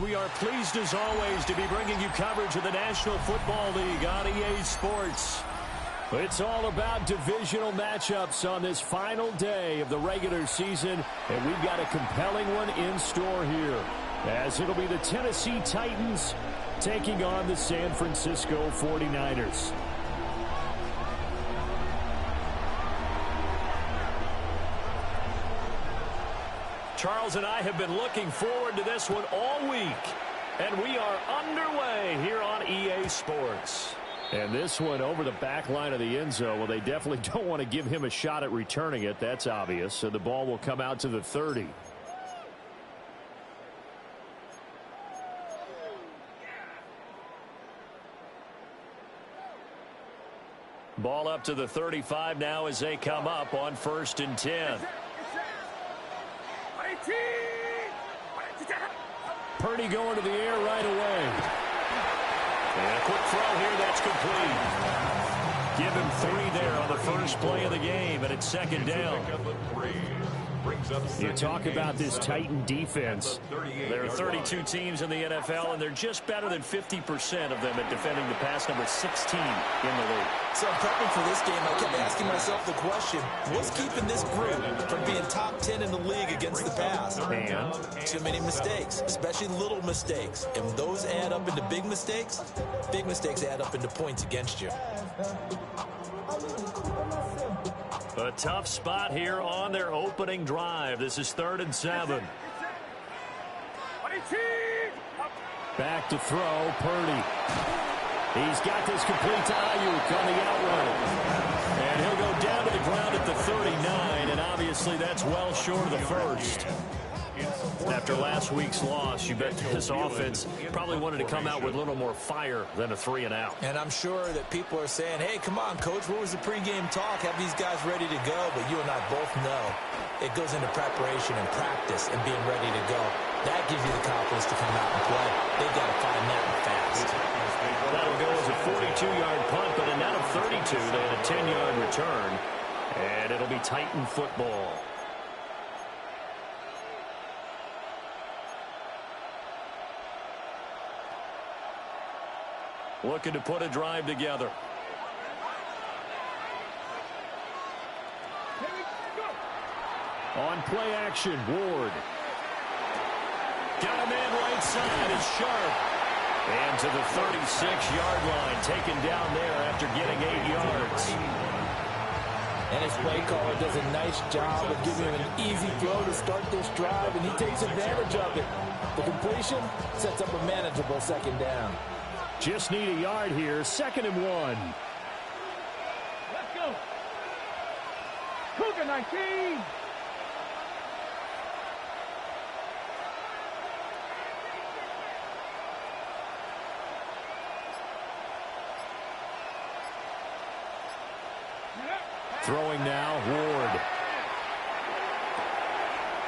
we are pleased as always to be bringing you coverage of the National Football League on EA Sports. It's all about divisional matchups on this final day of the regular season, and we've got a compelling one in store here, as it'll be the Tennessee Titans taking on the San Francisco 49ers. Charles and I have been looking forward to this one all week, and we are underway here on EA Sports. And this one over the back line of the end zone, well, they definitely don't want to give him a shot at returning it. That's obvious. So the ball will come out to the 30. Ball up to the 35 now as they come up on 1st and 10. Purdy going to the air right away. And a quick throw here, that's complete. Give him 3 there on the first play of the game, and it's 2nd down. You talk about this Titan defense. There are 32 teams in the NFL, and they're just better than 50% of them at defending the pass, number 16 in the league. So prepping for this game, I kept asking myself the question, what's keeping this group from being top 10 in the league against the pass? And too many mistakes, especially little mistakes. And when those add up into big mistakes add up into points against you. A tough spot here on their opening drive. This is 3rd and 7. Back to throw, Purdy. He's got this complete to Ayuk on the out route. And he'll go down to the ground at the 39, and obviously that's well short of the first. After last week's loss, you bet this offense probably wanted to come out with a little more fire than a 3 and out. And I'm sure that people are saying, hey, come on, Coach, what was the pregame talk? Have these guys ready to go? But you and I both know it goes into preparation and practice and being ready to go. That gives you the confidence to come out and play. They've got to find that fast. That'll go as a 42-yard punt, but a net of 32. They had a 10-yard return, and it'll be Titan football. Looking to put a drive together. On play action, Ward. Got a man right side is Sharp. And to the 36-yard line, taken down there after getting 8 yards. And his play caller does a nice job of giving him an easy throw to start this drive, and he takes advantage of it. The completion sets up a manageable 2nd down. Just need a yard here, 2nd and 1. Let's go. Cougar 19. Throwing now, Ward.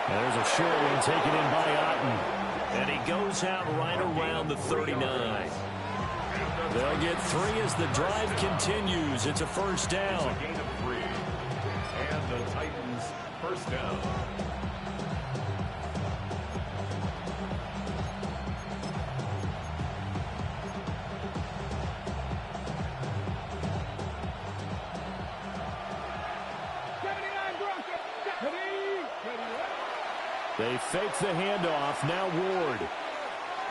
And there's a short one taken in by Otten. And he goes out right around the 39. They'll get 3 as the drive continues. It's a 1st down. Gain of 3. And the Titans 1st down. They fake the handoff. Now Ward.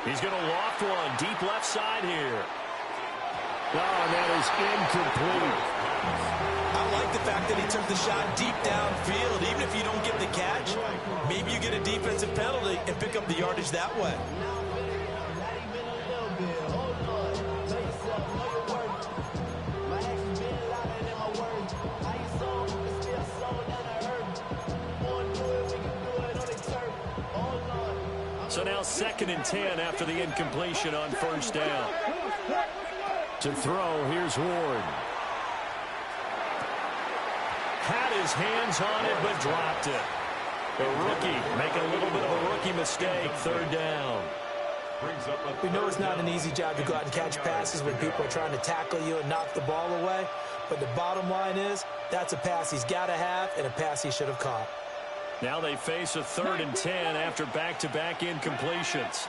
He's going to loft one deep left side here. Oh, that is incomplete. I like the fact that he took the shot deep downfield. Even if you don't get the catch, maybe you get a defensive penalty and pick up the yardage that way. So now 2nd and 10 after the incompletion on 1st down. To throw, here's Ward. Had his hands on it, but dropped it. The rookie making a little bit of a rookie mistake, 3rd down. We know it's not an easy job to go out and catch passes when people are trying to tackle you and knock the ball away. But the bottom line is, that's a pass he's got to have and a pass he should have caught. Now they face a 3rd and 10 after back-to-back incompletions.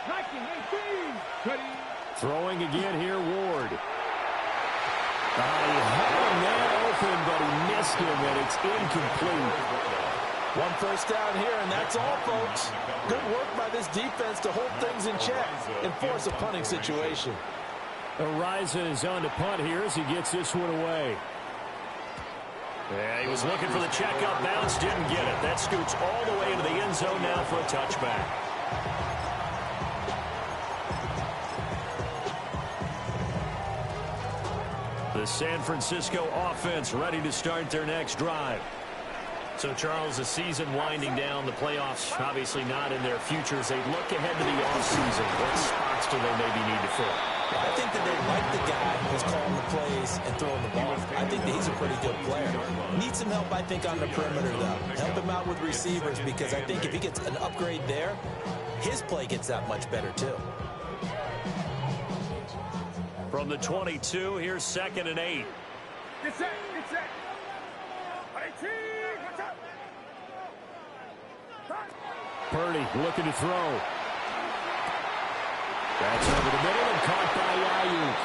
Attacking 18. Ready. Throwing again here, Ward. He had a man open, but he missed him, and it's incomplete. One first down here, and that's all, folks. Good work by this defense to hold things in check and force a punting situation. Ariza is on to punt here as he gets this one away. Yeah, he was looking for the checkup bounce, didn't get it. That scoots all the way into the end zone now for a touchback. The San Francisco offense ready to start their next drive. So, Charles, the season winding down, the playoffs obviously not in their future as they look ahead to the offseason. What spots do they maybe need to fill? I think that they like the guy who's calling the plays and throwing the ball. I think that he's a pretty good player. Needs some help, I think, on the perimeter, though. Help him out with receivers because I think if he gets an upgrade there, his play gets that much better, too. From the 22, here's 2nd and 8. Get set. Get set. 18. What's up? Purdy looking to throw. That's over the middle and caught by Ayuk.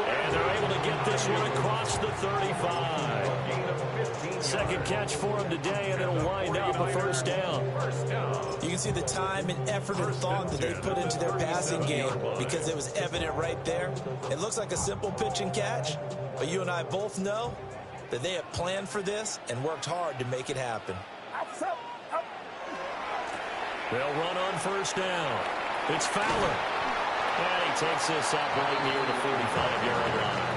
And they're able to get this one across the 35. Second catch for him today, and it'll wind up a first down. You can see the time and effort and thought that they put into their passing game because it was evident right there. It looks like a simple pitch and catch, but you and I both know that they have planned for this and worked hard to make it happen. They'll run on first down. It's Fowler. And he takes this up right near the 45-yard line.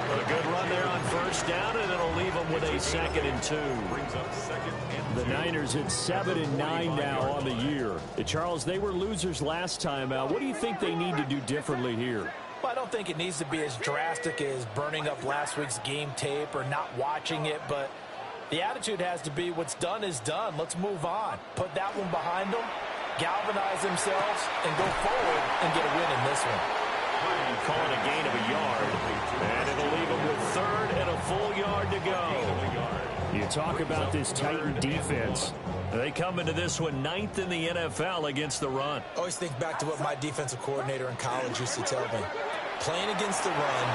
A good run there on first down, and it'll leave them with a 2nd and 2. The Niners at 7-9 now on the year. Charles, they were losers last time out. What do you think they need to do differently here? Well, I don't think it needs to be as drastic as burning up last week's game tape or not watching it, but the attitude has to be what's done is done. Let's move on. Put that one behind them, galvanize themselves, and go forward and get a win in this one. Call it a gain of a yard, and it'll leave them with 3rd and a full yard to go. You talk about this Titan defense. They come into this one 9th in the NFL against the run. Always think back to what my defensive coordinator in college used to tell me. Playing against the run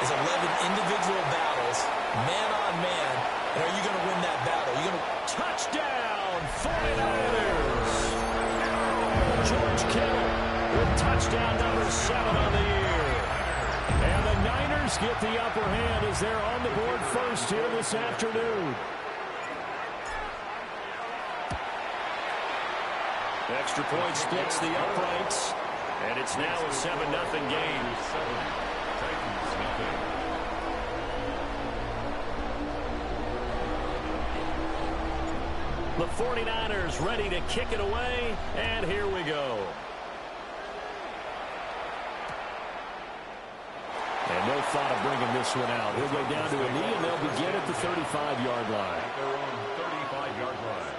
is 11 individual battles, man on man, and are you going to win that battle? You're going to touchdown 49ers. George Kittle with touchdown number 7 on the year. And the Niners get the upper hand as they're on the board first here this afternoon. Extra point splits the uprights, and it's now a 7-0 game. The 49ers ready to kick it away, and here we go. And no thought of bringing this one out. He'll go down to a knee, and they'll begin at the 35-yard line. At their own 35-yard line.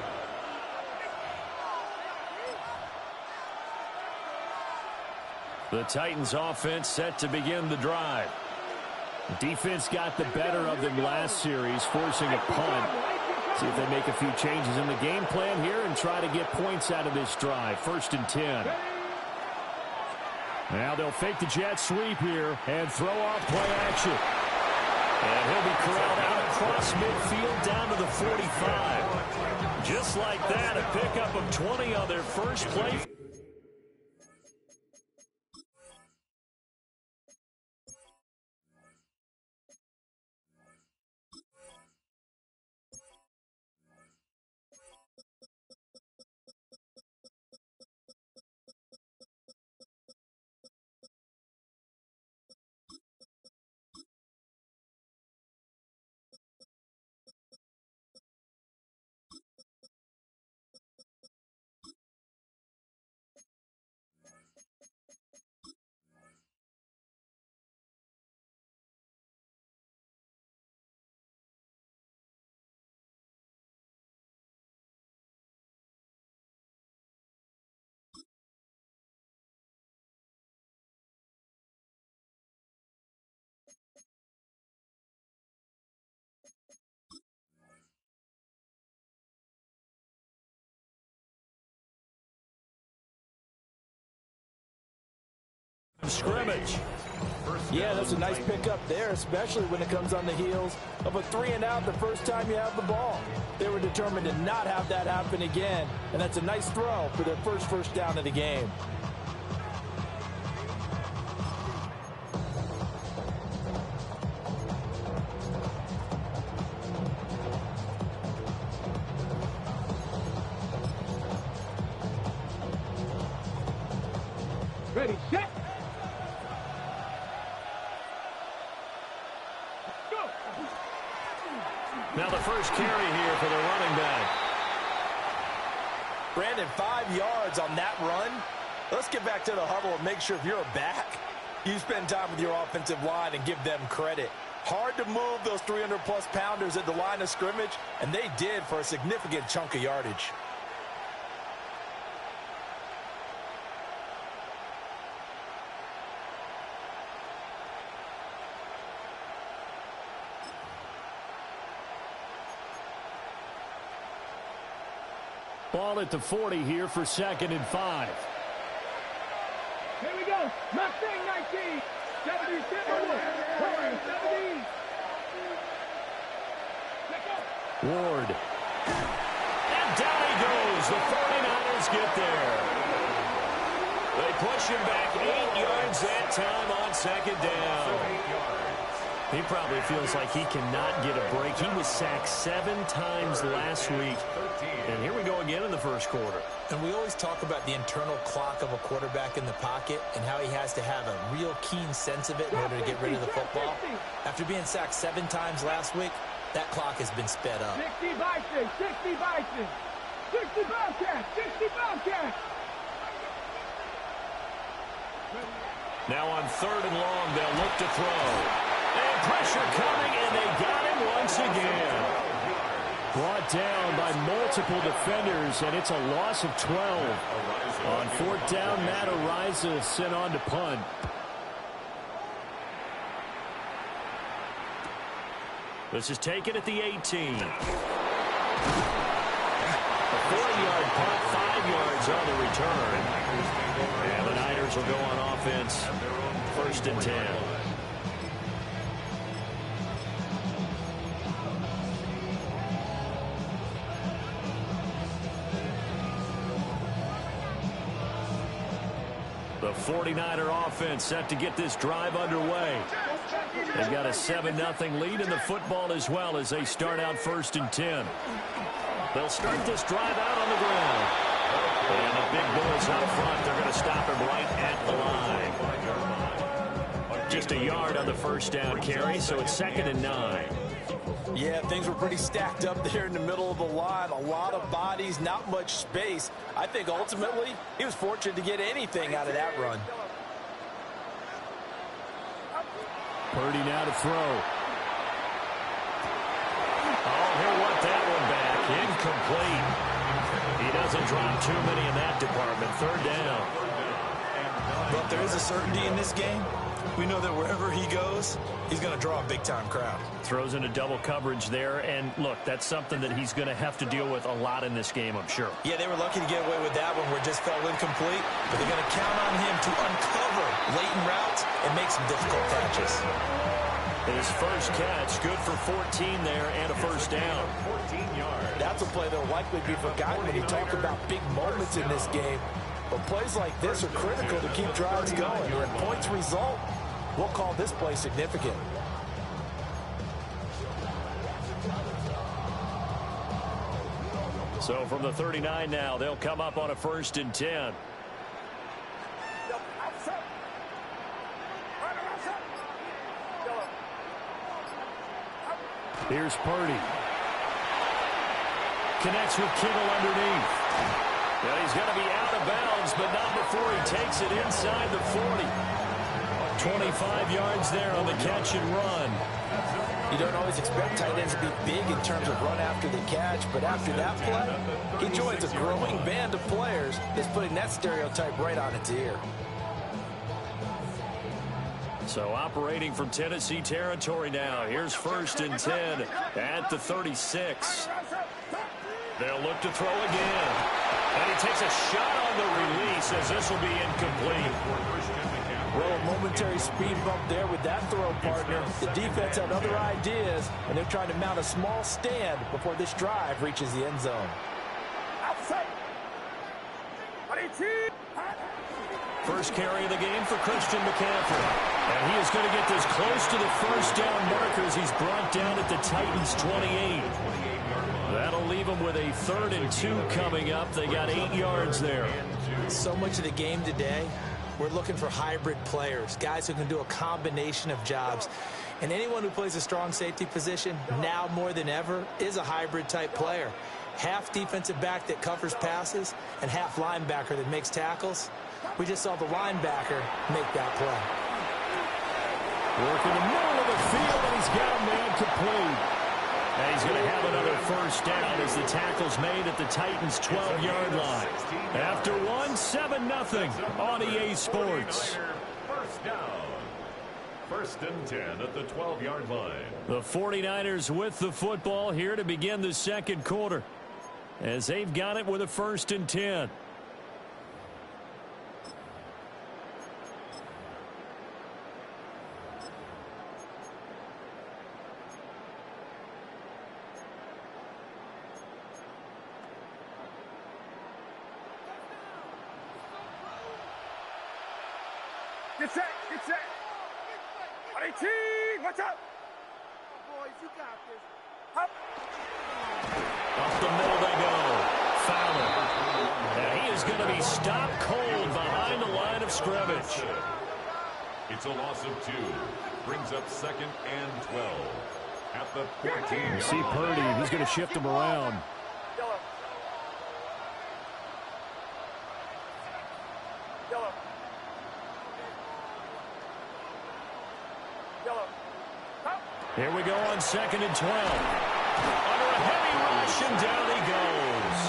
The Titans offense set to begin the drive. Defense got the better of them last series, forcing a punt. See if they make a few changes in the game plan here and try to get points out of this drive. 1st and 10. Now they'll fake the jet sweep here and throw off play action. And he'll be corralled out across midfield down to the 45. Just like that, a pickup of 20 on their first play. Scrimmage. Yeah, that's a nice pickup there, especially when it comes on the heels of a 3-and-out the first time you have the ball. They were determined to not have that happen again, and that's a nice throw for their first down of the game. Ready, set. Go. Now the first carry here for the running back. Brandon, 5 yards on that run. Let's get back to the huddle and make sure if you're a back, you spend time with your offensive line and give them credit. Hard to move those 300-plus pounders at the line of scrimmage, and they did for a significant chunk of yardage. Ball at the 40 here for 2nd and 5. Here we go. Mustang 19. 77. 17. Let go. Ward. And down he goes. The 49ers get there. They push him back 8 yards that time on 2nd down. He probably feels like he cannot get a break. He was sacked 7 times last week. And here we go again in the first quarter. And we always talk about the internal clock of a quarterback in the pocket and how he has to have a real keen sense of it in order to get rid of the football. After being sacked 7 times last week, that clock has been sped up. 60 Bison, 60 Bison, 60 Bobcats, 60 Bobcats. Now on 3rd and long, they'll look to throw. And pressure coming, and they got him once again. Brought down by multiple defenders, and it's a loss of 12. On 4th down, Matt Ariza sent on to punt. This is taken at the 18. A 40-yard punt, 5 yards on the return. And the Niners will go on offense. 1st and 10. The 49er offense set to get this drive underway. They've got a 7-0 lead in the football as well as they start out 1st and 10. They'll start this drive out on the ground. And the big boys up front, they're going to stop him right at the line. Just a yard on the 1st down carry, so it's 2nd and 9. Yeah, things were pretty stacked up there in the middle of the line. A lot of bodies, not much space. I think ultimately he was fortunate to get anything out of that run. Purdy now to throw. Oh, he'll want that one back. Incomplete. He doesn't drop too many in that department. 3rd down. But there is a certainty in this game. We know that wherever he goes, he's going to draw a big-time crowd. Throws into double coverage there, and look, that's something that he's going to have to deal with a lot in this game, I'm sure. Yeah, they were lucky to get away with that one where it just fell incomplete, but they're going to count on him to uncover latent routes and make some difficult catches. His first catch, good for 14 there and a 1st down. 14 yards. That's a play that will likely be forgotten when you talk about big moments in this game. But plays like this are critical to keep drives going. And points result, we'll call this play significant. So from the 39 now, they'll come up on a 1st and 10. Here's Purdy. Connects with Kittle underneath. Well, he's going to be out of bounds, but not before he takes it inside the 40. 25 yards there on the catch and run. You don't always expect tight ends to be big in terms of run after the catch, but after that play, he joins a growing band of players that's putting that stereotype right on its ear. So operating from Tennessee territory now. Here's 1st and 10 at the 36. They'll look to throw again. And he takes a shot on the release as this will be incomplete. Well, momentary speed bump there with that throw, partner. The defense had other ideas, and they're trying to mount a small stand before this drive reaches the end zone. Outside. 22. First carry of the game for Christian McCaffrey. And he is going to get this close to the first down markers. He's brought down at the Titans' 28. That'll leave them with a 3rd and 2 coming up. They got 8 yards there. So much of the game today, we're looking for hybrid players, guys who can do a combination of jobs. And anyone who plays a strong safety position, now more than ever, is a hybrid type player. Half defensive back that covers passes and half linebacker that makes tackles. We just saw the linebacker make that play. Work in the middle of the field, and he's got a man complete. And he's going to have another first down as the tackle's made at the Titans' 12-yard line. After one, 7-0 on EA Sports. First down. 1st and 10 at the 12-yard line. The 49ers with the football here to begin the second quarter, as they've got it with a 1st and 10. Get set. Get set. 18. Watch out. Boys, you got this. Up. Up the middle they go. Fowler. And he is going to be stopped cold behind the line of scrimmage. It's a loss of 2. Brings up 2nd and 12. At the 14. You see Purdy. He's going to shift him around. Yellow. Yellow. Yellow. Up. Here we go on 2nd and 12. Under a heavy rush, and down he goes.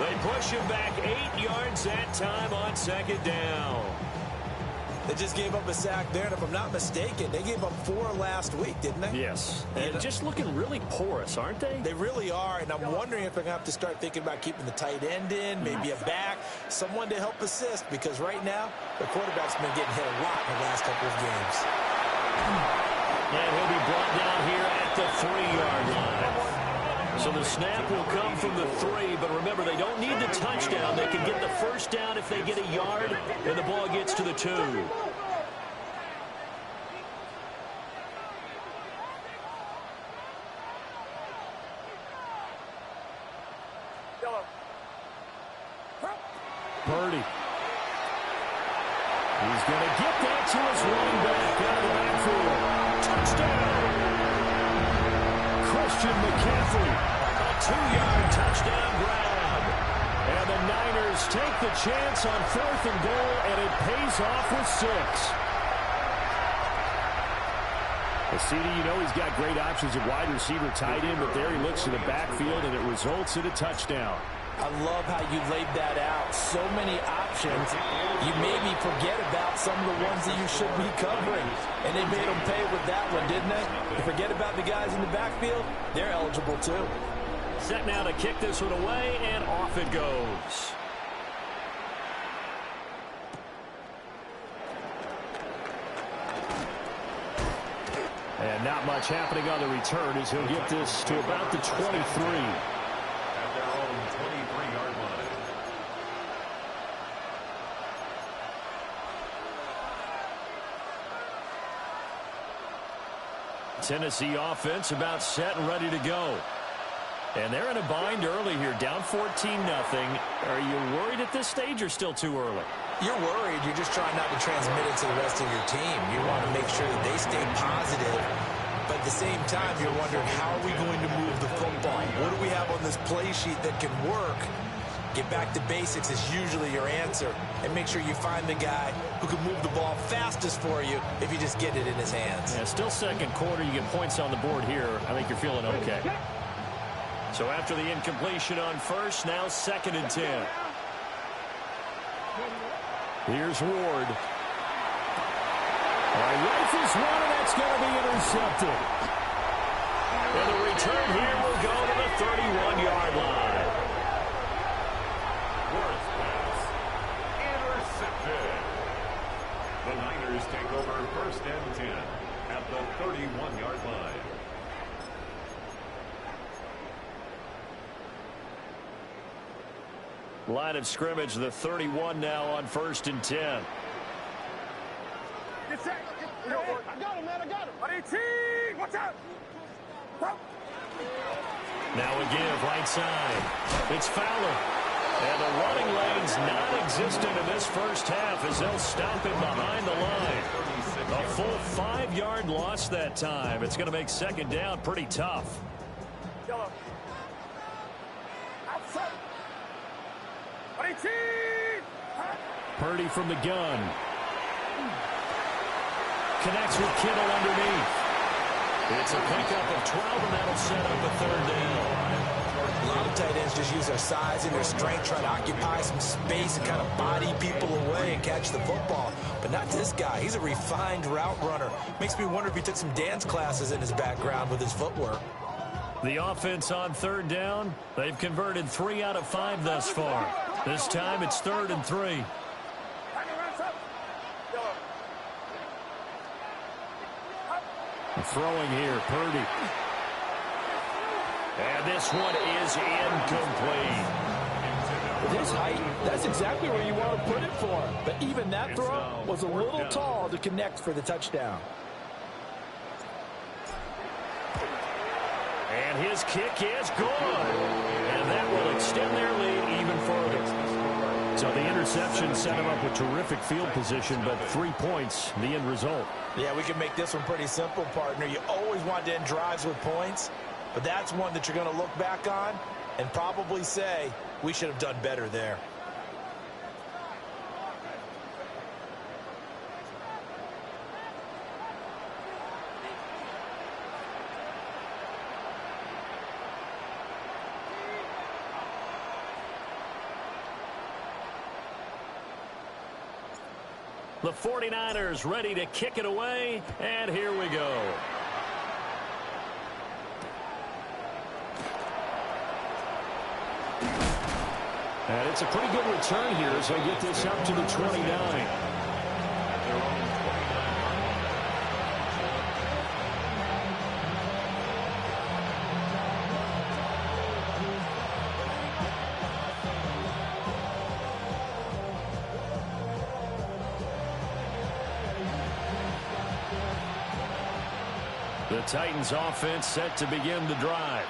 They push him back 8 yards that time on 2nd down. They just gave up a sack there, and if I'm not mistaken, they gave up 4 last week, didn't they? Yes. And just looking really porous, aren't they? They really are, and I'm wondering if they're going to have to start thinking about keeping the tight end in, maybe a back, someone to help assist, because right now, the quarterback's been getting hit a lot in the last couple of games. And he'll be brought down here at the 3-yard line. So the snap will come from the 3, but remember, they don't need the touchdown. They can get the first down if they get a yard, and the ball gets to the 2. Yellow. Purdy. He's going to get that to his running back out of the backfield. Touchdown! Christian McCaffrey, a 2-yard touchdown grab. And the Niners take the chance on 4th and goal, and it pays off with 6. CD, you know he's got great options at wide receiver, tight end, but there he looks to the backfield, and it results in a touchdown. I love how you laid that out. So many options. You maybe forget about some of the ones that you should be covering. And they made them pay with that one, didn't they? You forget about the guys in the backfield, they're eligible too. Set now to kick this one away, and off it goes. And not much happening on the return as he'll get this to about the 23. At their own 23-yard line. Tennessee offense about set and ready to go. And they're in a bind early here, down 14-0. Are you worried at this stage or still too early? You're worried. You're just trying not to transmit it to the rest of your team. You want to make sure that they stay positive. But at the same time, you're wondering, how are we going to move the football? What do we have on this play sheet that can work? Get back to basics is usually your answer. And make sure you find the guy who can move the ball fastest for you if you just get it in his hands. Yeah, still second quarter. You get points on the board here. I think you're feeling okay. So after the incompletion on first, now 2nd and 10. Here's Ward. Rifles one, and that's going to be intercepted. And the return here will go to the 31-yard line. Ward's pass intercepted. The The Niners take over 1st and 10 at the 31-yard line. Line of scrimmage, the 31 now on 1st and 10. Get set. I got him, man. I got him. 18. Watch out. Now a give right side. It's Fowler. And the running lane's non-existent in this first half as they'll stop him behind the line. A full 5-yard loss that time. It's going to make second down pretty tough. Outside. 18. Purdy from the gun. Connects with Kittle underneath. It's a pickup of 12, and that'll set up a third down. A lot of tight ends just use their size and their strength, try to occupy some space and kind of body people away and catch the football. But not this guy. He's a refined route runner. Makes me wonder if he took some dance classes in his background with his footwork. The offense on third down. They've converted 3 out of 5 thus far. This time it's 3rd and 3. Throwing here, Purdy. And this one is incomplete. With his height, that's exactly where you want to put it for him. But even that throw was a little tall to connect for the touchdown. And his kick is good. And that will extend their lead even further. So the interception set him up with terrific field position, but 3 points, the end result. Yeah, we can make this one pretty simple, partner. You always want to end drives with points, but that's one that you're going to look back on and probably say, we should have done better there. The 49ers ready to kick it away, and here we go. And it's a pretty good return here as they get this up to the 29. The Titans offense set to begin the drive.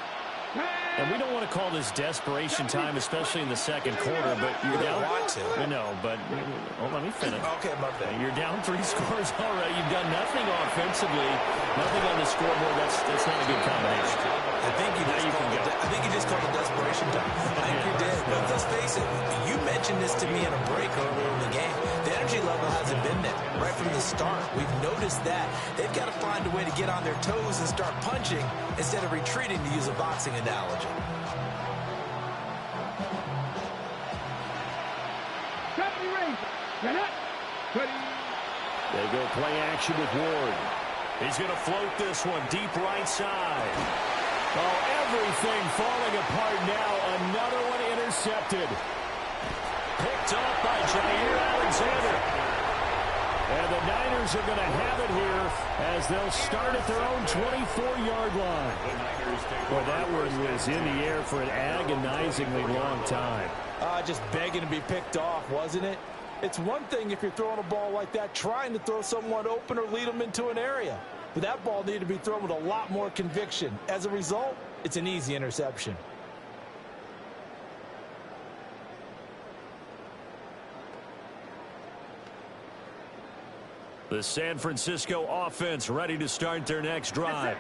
And we don't want to call this desperation time, especially in the second quarter, but you're down. No, but let me finish. Okay, my bad. You're down 3 scores already. You've done nothing offensively, nothing on the scoreboard. That's not a good combination. I think you just called it desperation time. I think you did. But let's face it, you mentioned this to me in a break earlier in the game. The energy level hasn't been there right from the start. We've noticed that. They've got to find a way to get on their toes and start punching instead of retreating, to use a boxing analogy. They go play action with Ward. He's going to float this one deep right side. Oh, everything falling apart now. Another one intercepted. Picked off by Jair Alexander. And the Niners are going to have it here as they'll start at their own 24-yard line. Boy, that one was in the air for an agonizingly long time. Just begging to be picked off, wasn't it? It's one thing if you're throwing a ball like that, trying to throw someone open or lead them into an area. But that ball needed to be thrown with a lot more conviction. As a result, it's an easy interception. The San Francisco offense ready to start their next drive.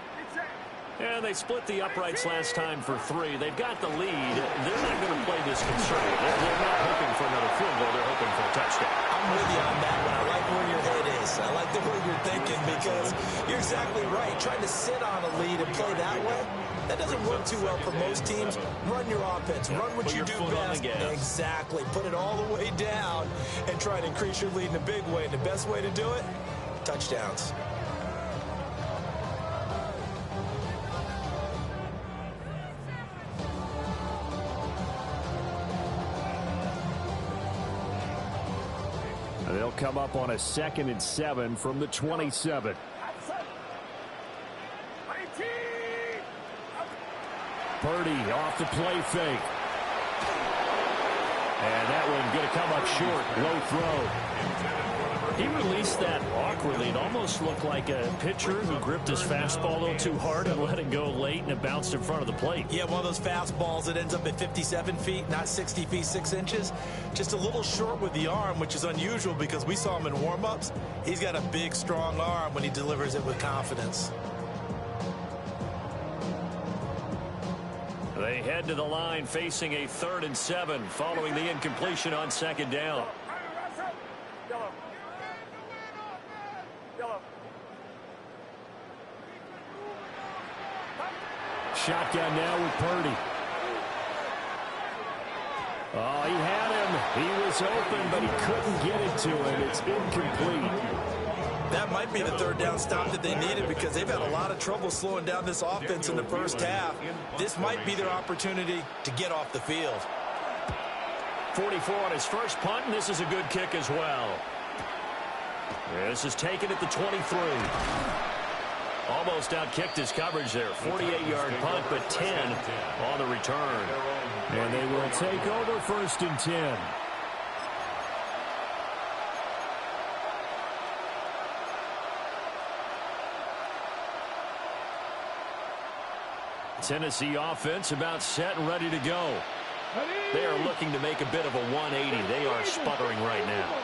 And they split the uprights last time for 3. They've got the lead. They're not going to play this conservative. They're not hoping for another field goal. They're hoping for a touchdown. I'm with you on that one. I like where your head is. I like the way you're thinking because you're exactly right. Trying to sit on a lead and play that way, that doesn't work too well for most teams. Run your offense. Run what you do best. Exactly. Put it all the way down and try to increase your lead in a big way. And the best way to do it, touchdowns. They'll come up on a 2nd and 7 from the 27. Purdy off the play fake. And that one going to come up short. Low throw. He released that awkwardly. It almost looked like a pitcher who gripped his fastball a little too hard and let it go late, and it bounced in front of the plate. Yeah, one of those fastballs that ends up at 57 feet, not 60 feet, 6 inches. Just a little short with the arm, which is unusual because we saw him in warm-ups. He's got a big, strong arm when he delivers it with confidence. They head to the line facing a 3rd and 7 following the incompletion on 2nd down. Shotgun now with Purdy. Oh, he had him. He was open, but he couldn't get it to him. It's incomplete. That might be the 3rd down stop that they needed because they've had a lot of trouble slowing down this offense in the first half. This might be their opportunity to get off the field. 44 on his first punt, and this is a good kick as well. This is taken at the 23. Almost outkicked his coverage there. 48-yard punt, but 10 on the return. And they will take over 1st and 10. Tennessee offense about set and ready to go. They are looking to make a bit of a 180. They are sputtering right now.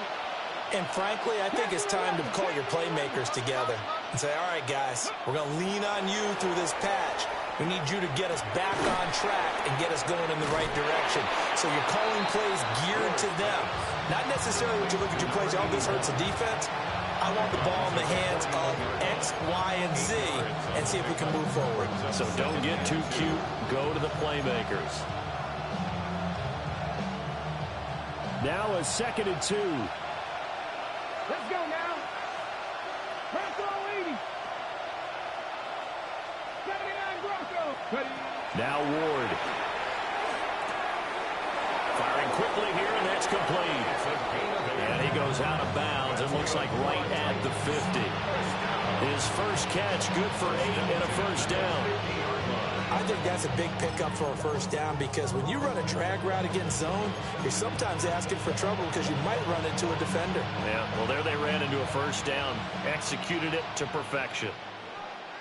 And frankly, I think it's time to call your playmakers together and say, all right, guys, we're going to lean on you through this patch. We need you to get us back on track and get us going in the right direction. So you're calling plays geared to them. Not necessarily when you look at your plays, oh, this hurts the defense. I want the ball in the hands of X, Y, and Z and see if we can move forward. So don't get too cute. Go to the playmakers. Now a 2nd and 2. Let's go now. Press all 80. 79 Bronco. Now Ward. Firing quickly here, and that's complete. And he goes out of bounds and looks like right at the 50. His first catch, good for 8 and a 1st down. I think that's a big pickup for a 1st down because when you run a drag route against zone, you're sometimes asking for trouble because you might run into a defender. Yeah, well, there they ran into a 1st down. Executed it to perfection.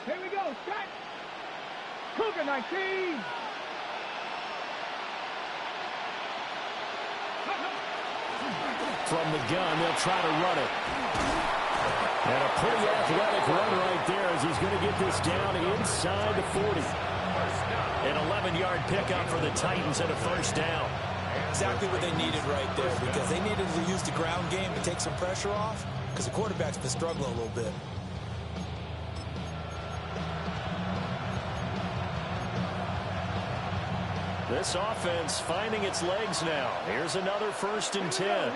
Here we go. Strike. Cougar 19. From the gun, they'll try to run it. And a pretty athletic run right there as he's going to get this down inside the 40. An 11-yard pickup for the Titans and a 1st down. Exactly what they needed right there because they needed to use the ground game to take some pressure off because the quarterback's been struggling a little bit. This offense finding its legs now. Here's another 1st and 10.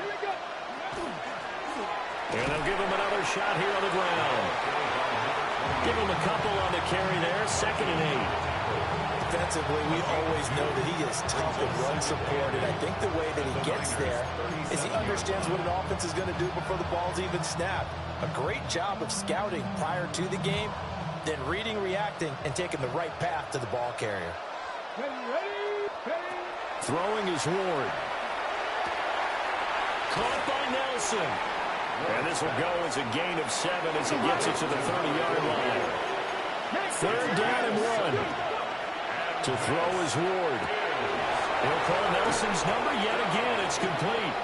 And they'll give him another shot here on the ground. Give him a couple on the carry there. 2nd and 8. Defensively, we always know that he is tough and run support, and I think the way that he gets there is he understands what an offense is going to do before the ball's even snapped. A great job of scouting prior to the game, then reading, reacting, and taking the right path to the ball carrier. Throwing is Ward. Caught by Nelson. And this will go as a gain of 7 as he gets it to the 30-yard line. 3rd down and 1. To throw is Ward. He'll call Nelson's number yet again. It's complete.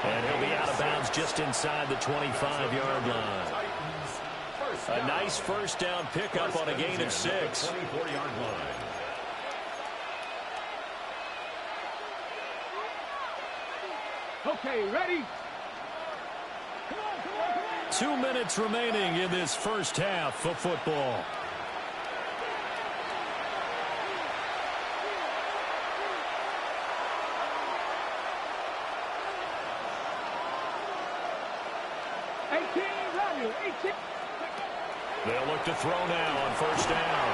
And he'll be out of bounds just inside the 25-yard line. A nice 1st down pickup on a gain of 6. Okay, ready? 2 minutes remaining in this 1st half of football. They'll look to throw now on 1st down.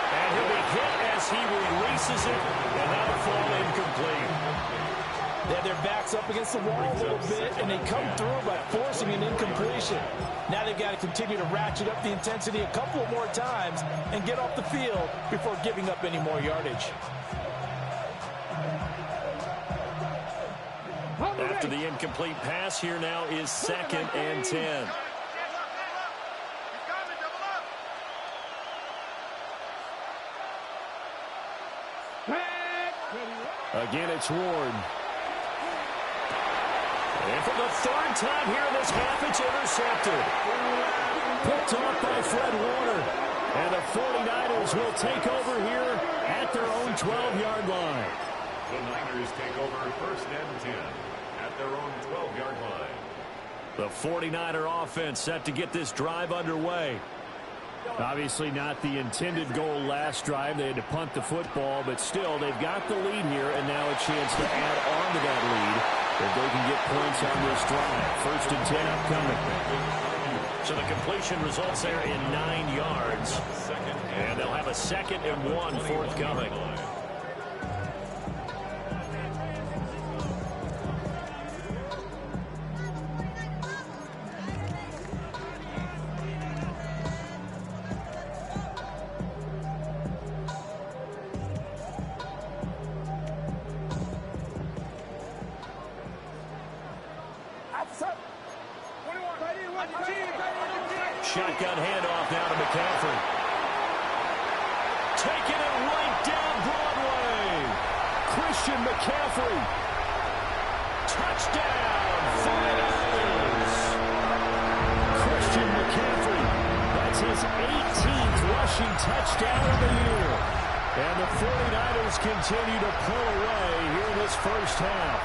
And he'll be hit as he releases it, and that'll fall incomplete. They have their backs up against the wall a little bit, and they come through by forcing an incompletion. Now they've got to continue to ratchet up the intensity a couple more times and get off the field before giving up any more yardage. After the incomplete pass, here now is 2nd and 10. Again, it's Ward. And for the 3rd time here in this half, it's intercepted. Picked off by Fred Warner. And the 49ers will take over here at their own 12-yard line. The Niners take over 1st and 10 at their own 12-yard line. The 49er offense set to get this drive underway. Obviously not the intended goal last drive. They had to punt the football, but still they've got the lead here and now a chance to add on to that lead if they can get points on this drive. 1st and 10 upcoming. So the completion results there in 9 yards. And they'll have a 2nd and 1 forthcoming. Shotgun handoff now to McCaffrey. Taking it right down Broadway. Christian McCaffrey. Touchdown, 49ers. Christian McCaffrey. That's his 18th rushing touchdown of the year. And the 49ers continue to pull away here in this first half.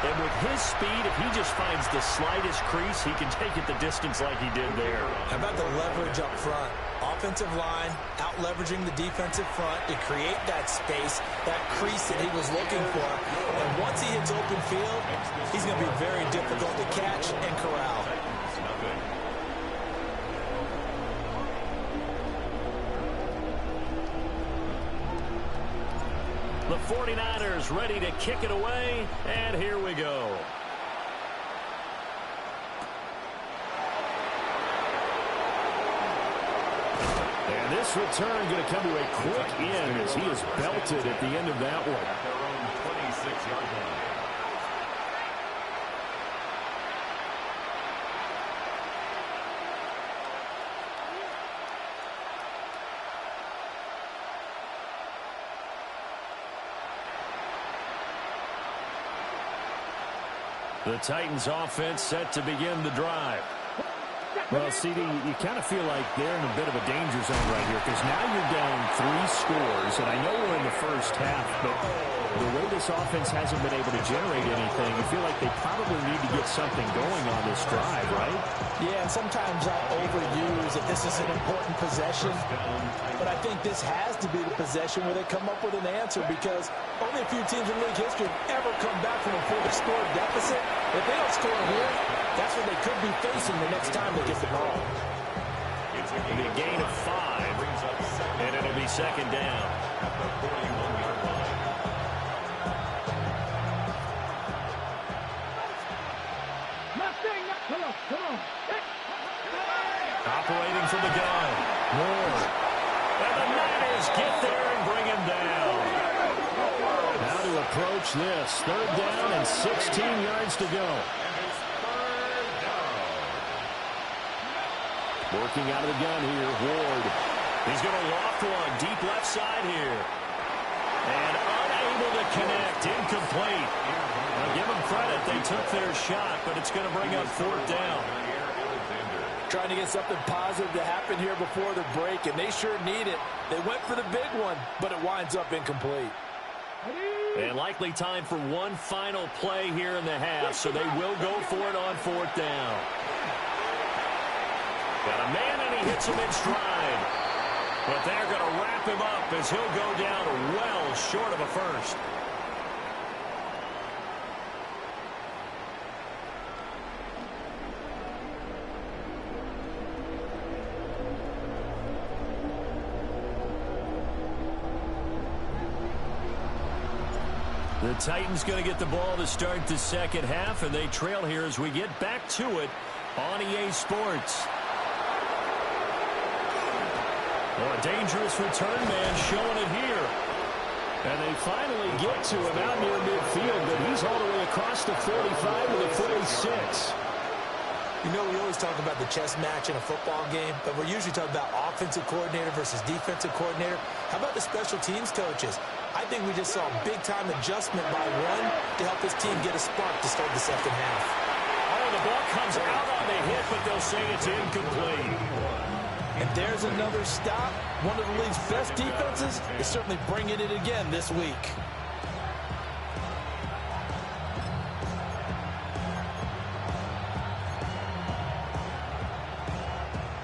And with his speed, if he just finds the slightest crease, he can take it the distance like he did there. How about the leverage up front? Offensive line out-leveraging the defensive front to create that space, that crease that he was looking for. And once he hits open field, he's going to be very difficult to catch and corral. The 49ers ready to kick it away, and here we go. And this return going to come to a quick end as he is belted at the end of that one. At their own 26-yard line. The Titans offense set to begin the drive. Well, CD, you kind of feel like they're in a bit of a danger zone right here because now you're down 3 scores, and I know we're in the first half, but the way this offense hasn't been able to generate anything, you feel like they probably need to get something going on this drive, right? Yeah, and sometimes I'll overuse that this is an important possession, but I think this has to be the possession where they come up with an answer because only a few teams in league history have ever come back from a 4-score deficit. If they don't score here, that's what they could be facing the next time they get the ball. It'll be a gain of 5, and it'll be 2nd down. At the 41-yard line. Operating from the gun. Moore. And the Niners get there and bring him down. How to approach this. 3rd down and 16 yards to go. Working out of the gun here, Ward. He's going to loft one deep left side here. And unable to connect, incomplete. Now give them credit, they took their shot, but it's going to bring up 4th down. Trying to get something positive to happen here before the break, and they sure need it. They went for the big one, but it winds up incomplete. And likely time for one final play here in the half, so they will go for it on 4th down. Got a man, and he hits him in stride. But they're going to wrap him up as he'll go down well short of a first. The Titans going to get the ball to start the second half, and they trail here as we get back to it on EA Sports. Oh, a dangerous return man showing it here. And they finally get to him out near midfield, but he's all the way across the 45 to the 46. You know, we always talk about the chess match in a football game, but we're usually talking about offensive coordinator versus defensive coordinator. How about the special teams coaches? I think we just saw a big-time adjustment by one to help his team get a spark to start the second half. Oh, the ball comes out on the hit, but they'll say it's incomplete. And there's another stop. One of the league's best defenses is certainly bringing it again this week.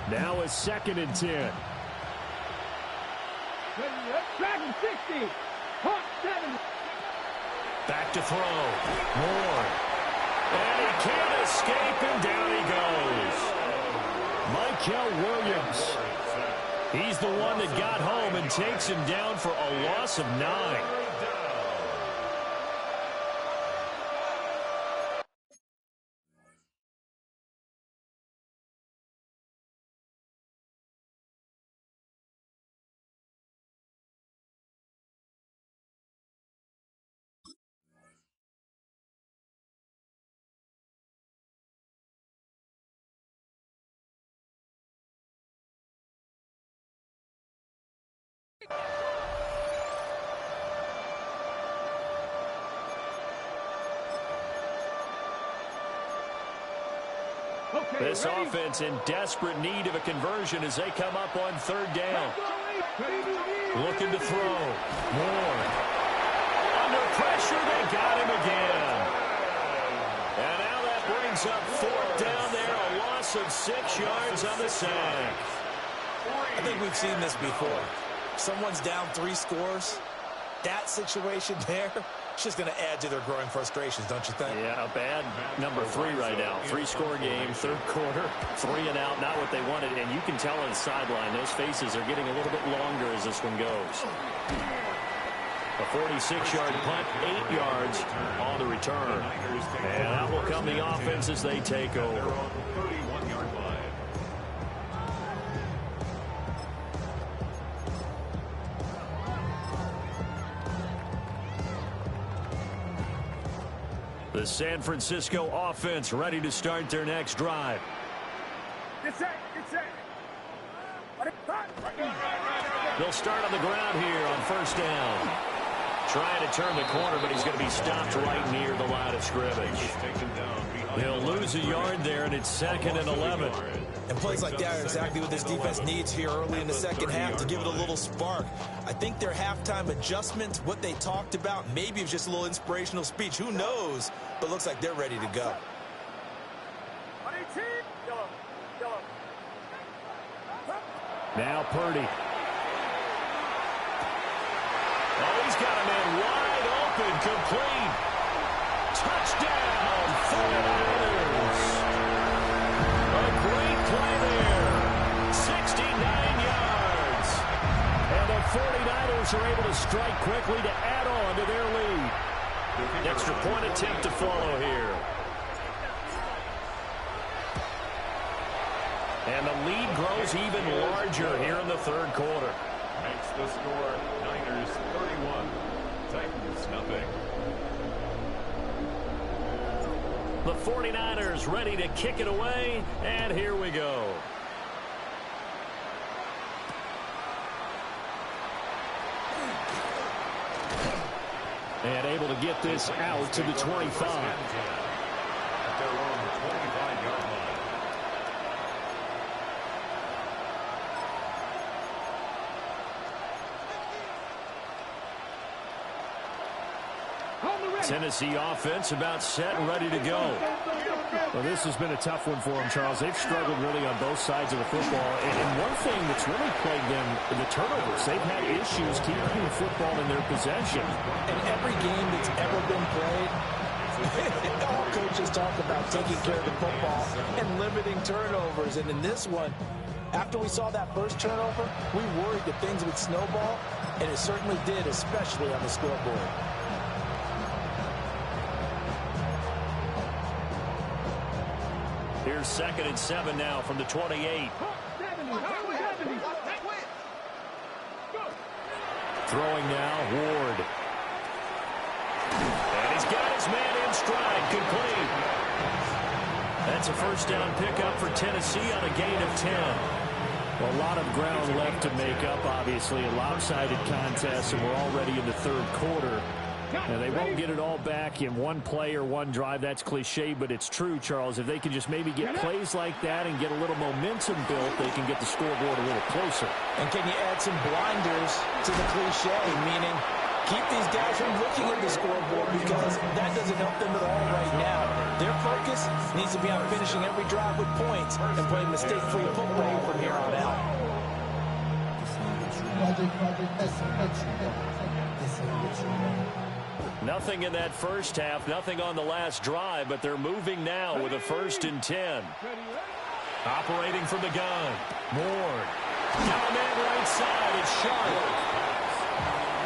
Now a 2nd and 10. Dragon 60. Hawk 70. Back to throw. Moore. And he can't escape, and down he goes. Michael Williams. He's the one that got home and takes him down for a loss of 9. This offense in desperate need of a conversion as they come up on 3rd down. Looking to throw. Moore. Under pressure, they got him again. And now that brings up 4th down there, a loss of 6 yards on the sack. I think we've seen this before. Someone's down 3 scores. That situation there, it's just going to add to their growing frustrations, don't you think? Yeah, a bad number 3 right now. 3-score game, 3rd quarter, 3 and out, not what they wanted. And you can tell on the sideline, those faces are getting a little bit longer as this one goes. A 46-yard punt, 8 yards on the return. And out will come the offense as they take over. The San Francisco offense ready to start their next drive. Get set. Get set. They'll start on the ground here on 1st down. Trying to turn the corner, but he's going to be stopped right near the line of scrimmage. He'll lose a yard there, and it's 2nd and 11. And plays like that are exactly what this defense needs here early in the second half to give it a little spark. I think their halftime adjustment, what they talked about, maybe it was just a little inspirational speech. Who knows? But looks like they're ready to go. Now Purdy. Oh, he's got a man wide open, complete. Touchdown, 49ers. A great play there. 69 yards. And the 49ers are able to strike quickly to add on to their lead. Extra point attempt to follow here. And the lead grows even larger here in the 3rd quarter. Makes the score Niners 31, Titans nothing. The 49ers ready to kick it away, and here we go. And able to get this out to the 25. At their own 25-yard line. Tennessee offense about set and ready to go. Well, this has been a tough one for them, Charles. They've struggled really on both sides of the football. And one thing that's really plagued them, the turnovers. They've had issues keeping the football in their possession. In every game that's ever been played, all coaches talk about taking care of the football and limiting turnovers. And in this one, after we saw that first turnover, we worried that things would snowball, and it certainly did, especially on the scoreboard. Here's 2nd and 7 now from the 28. Throwing now, Ward. And he's got his man in stride, complete. That's a first down pickup for Tennessee on a gain of 10. Well, a lot of ground left to make up, obviously. A lopsided contest, and we're already in the third quarter. And they won't get it all back in one play or one drive. That's cliche, but it's true, Charles. If they can just maybe get plays like that and get a little momentum built, they can get the scoreboard a little closer. And can you add some blinders to the cliche, meaning keep these guys from looking at the scoreboard, because that doesn't help them at all right now. Their focus needs to be on finishing every drive with points and playing mistake-free football from here on out. Nothing in that first half, nothing on the last drive, but they're moving now with a 1st and 10. Operating from the gun. Ward. Got a man right side. It's Sharp.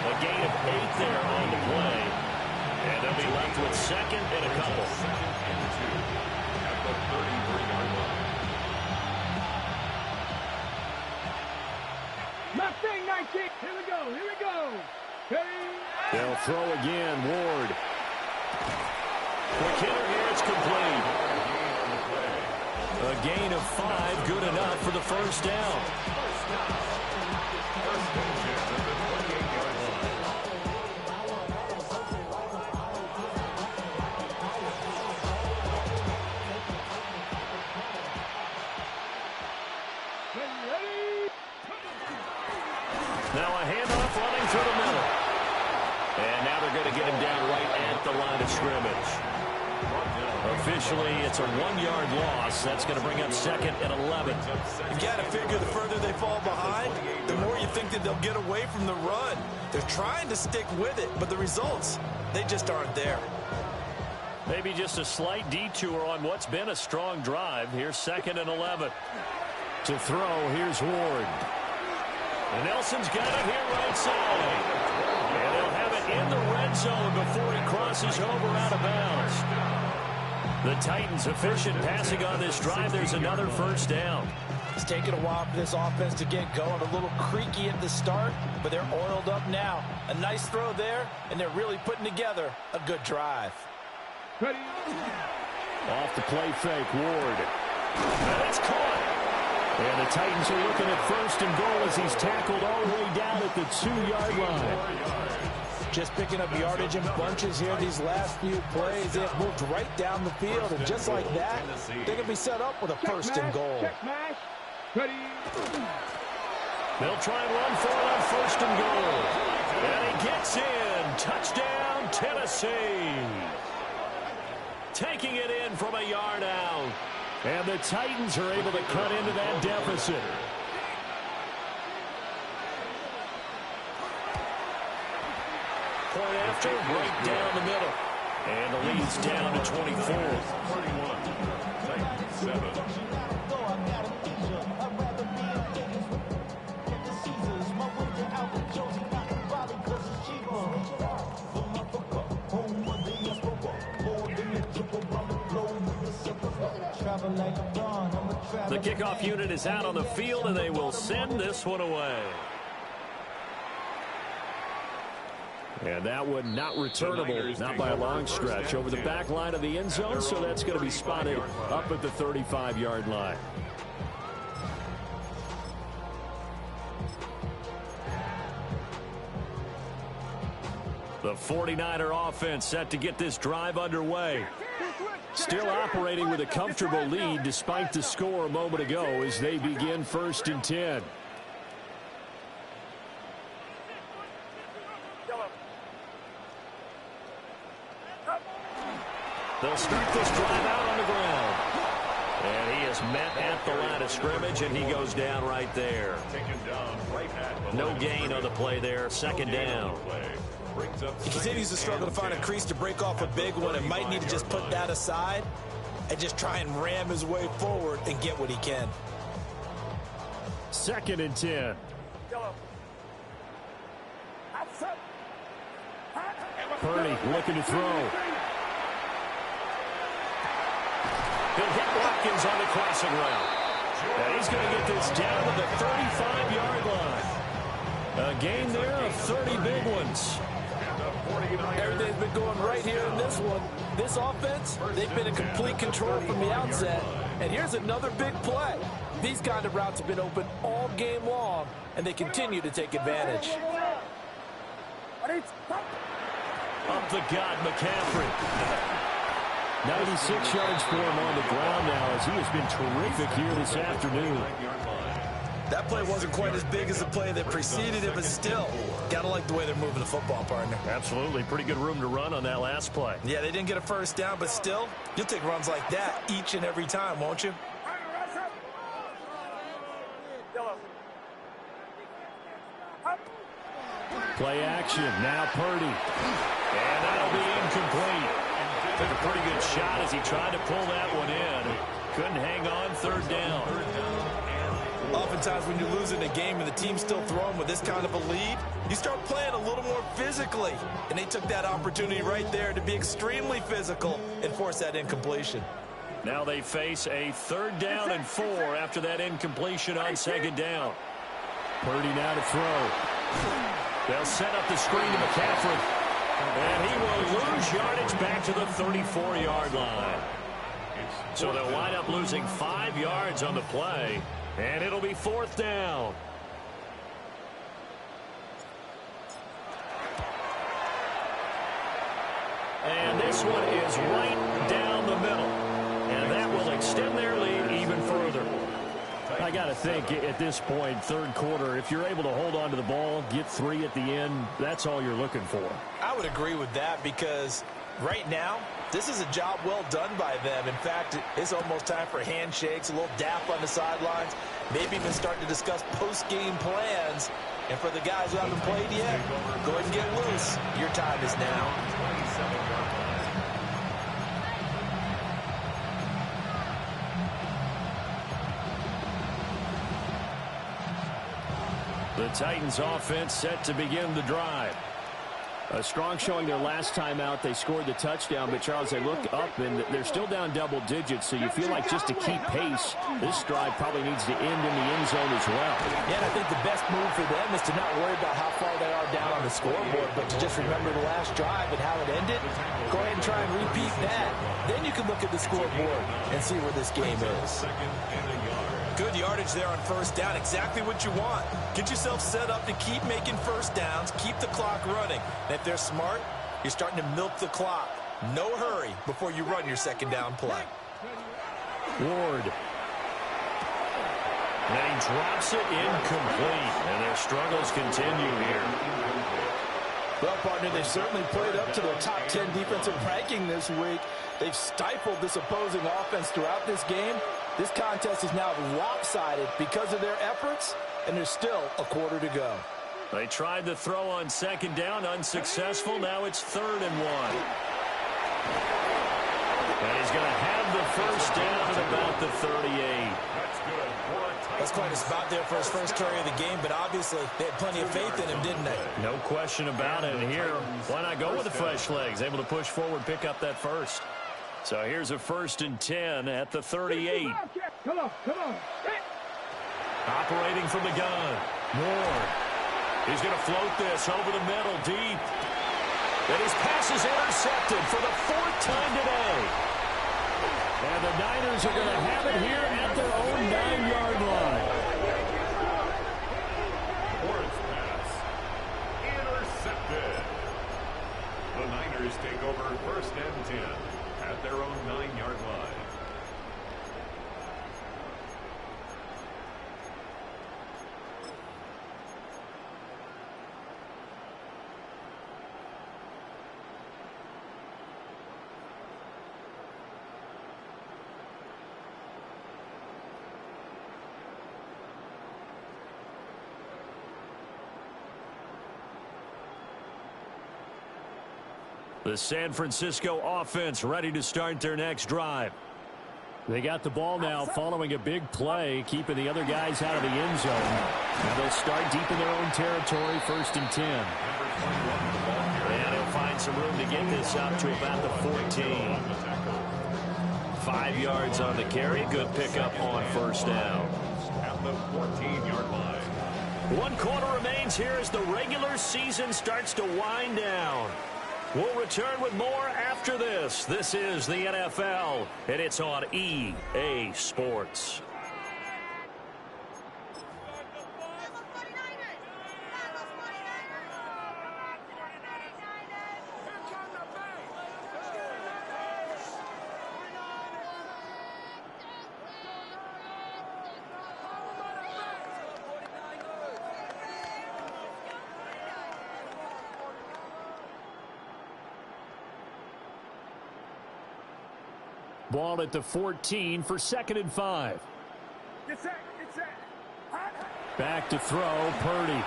A gain of 8 there on the play. And they'll be left with 2nd and a couple. At the 33-yard line. Mustang 19. Here we go. Here we go. They'll throw again. Ward. Quick hitter here. It's complete. A gain of 5. Good enough for the first down. Now a handoff running through the middle. And now they're going to get him down right at the line of scrimmage. Officially, it's a 1-yard loss. That's going to bring up 2nd and 11. You got to figure the further they fall behind, the more you think that they'll get away from the run. They're trying to stick with it, but the results, they just aren't there. Maybe just a slight detour on what's been a strong drive. Here's 2nd and 11. To throw, here's Ward. And Nelson's got it here right side. And they'll have it in the red zone before he crosses over out of bounds. The Titans efficient passing on this drive. There's another first down. It's taken a while for this offense to get going. A little creaky at the start, but they're oiled up now. A nice throw there, and they're really putting together a good drive. Off the play fake, Ward. And it's caught. And the Titans are looking at 1st and goal as he's tackled all the way down at the 2-yard line. Just picking up yardage in bunches here these last few plays. They have moved right down the field, and just like that, they can be set up with a 1st and goal. They'll try and run for it on 1st and goal. And he gets in. Touchdown, Tennessee. Taking it in from a yard out. And the Titans are able to cut into that deficit. Point after, right down the middle. And the lead's down to 24. 31, 7. The kickoff unit is out on the field, and they will send this one away. And that one not returnable, not by a long stretch, over the back line of the end zone, so that's going to be spotted up at the 35-yard line. The 49er offense set to get this drive underway. Still operating with a comfortable lead despite the score a moment ago as they begin 1st and 10. They'll start this drive out on the ground. And he is met at the line of scrimmage, and he goes down right there. No gain on the play there, 2nd down. He continues to struggle to find a crease to break off a big one, and might need to just put that aside and just try and ram his way forward and get what he can. 2nd and 10. Purdy looking to throw. He'll hit block Watkins on the crossing route. And he's going to get this down to the 35-yard line. A gain there of 30 big ones. Everything's been going right here in this one. This offense, they've been in complete control from the outset. And here's another big play. These kind of routes have been open all game long, and they continue to take advantage. Up the gut, McCaffrey. 96 yards for him on the ground now as he has been terrific here this afternoon. That play wasn't quite as big as the play that preceded it, but still, got to like the way they're moving the football, partner. Absolutely. Pretty good room to run on that last play. Yeah, they didn't get a first down, but still, you'll take runs like that each and every time, won't you? Play action. Now Purdy. And that'll be incomplete. Took a pretty good shot as he tried to pull that one in. Couldn't hang on. Third down. Oftentimes when you're losing a game and the team's still throwing with this kind of a lead, you start playing a little more physically. And they took that opportunity right there to be extremely physical and force that incompletion. Now they face a 3rd down and 4 after that incompletion on 2nd down. Purdy now to throw. They'll set up the screen to McCaffrey. And he will lose yardage back to the 34-yard line. So they'll wind up losing 5 yards on the play. And it'll be 4th down. And this one is right down the middle. And that will extend their lead even further. I got to think at this point, 3rd quarter, if you're able to hold on to the ball, get 3 at the end, that's all you're looking for. I would agree with that because right now, this is a job well done by them. In fact, it's almost time for handshakes, a little dap on the sidelines, maybe even start to discuss post-game plans. And for the guys who haven't played yet, go ahead and get loose. Your time is now. The Titans offense set to begin the drive. A strong showing their last time out. They scored the touchdown, but Charles, they look up and they're still down double digits, so you feel like just to keep pace, this drive probably needs to end in the end zone as well. Yeah, and I think the best move for them is to not worry about how far they are down on the scoreboard, but to just remember the last drive and how it ended. Go ahead and try and repeat that. Then you can look at the scoreboard and see where this game is. Good yardage there on 1st down. Exactly what you want. Get yourself set up to keep making 1st downs, keep the clock running. And if they're smart, you're starting to milk the clock. No hurry before you run your 2nd down play. Ward. And he drops it incomplete. And their struggles continue here. Well, partner, they've certainly played up to their top 10 defensive ranking this week. They've stifled this opposing offense throughout this game. This contest is now lopsided because of their efforts, and there's still a quarter to go. They tried the throw on 2nd down, unsuccessful. Now it's 3rd and 1. And he's going to have the 1st down at about the 38. That's quite a spot there for his first carry of the game, but obviously they had plenty of faith in him, didn't they? No question about it. And here, why not go with the fresh legs? Able to push forward, pick up that 1st. So here's a 1st and 10 at the 38. Come on. Operating from the gun. Ward. He's going to float this over the middle, deep. And his pass is intercepted for the 4th time today. And the Niners are going to have it here at their own 9-yard line. Ward's pass intercepted. The Niners take over 1st and 10 at their own 9-yard line. The San Francisco offense ready to start their next drive. They got the ball now following a big play, keeping the other guys out of the end zone. Now they'll start deep in their own territory, 1st and 10. And he'll find some room to get this up to about the 14. 5 yards on the carry. Good pickup on first down. At the 14-yard line. 1 quarter remains here as the regular season starts to wind down. We'll return with more after this. This is the NFL, and it's on EA Sports. Ball at the 14 for 2nd and 5. Get set, get set. Back to throw, Purdy.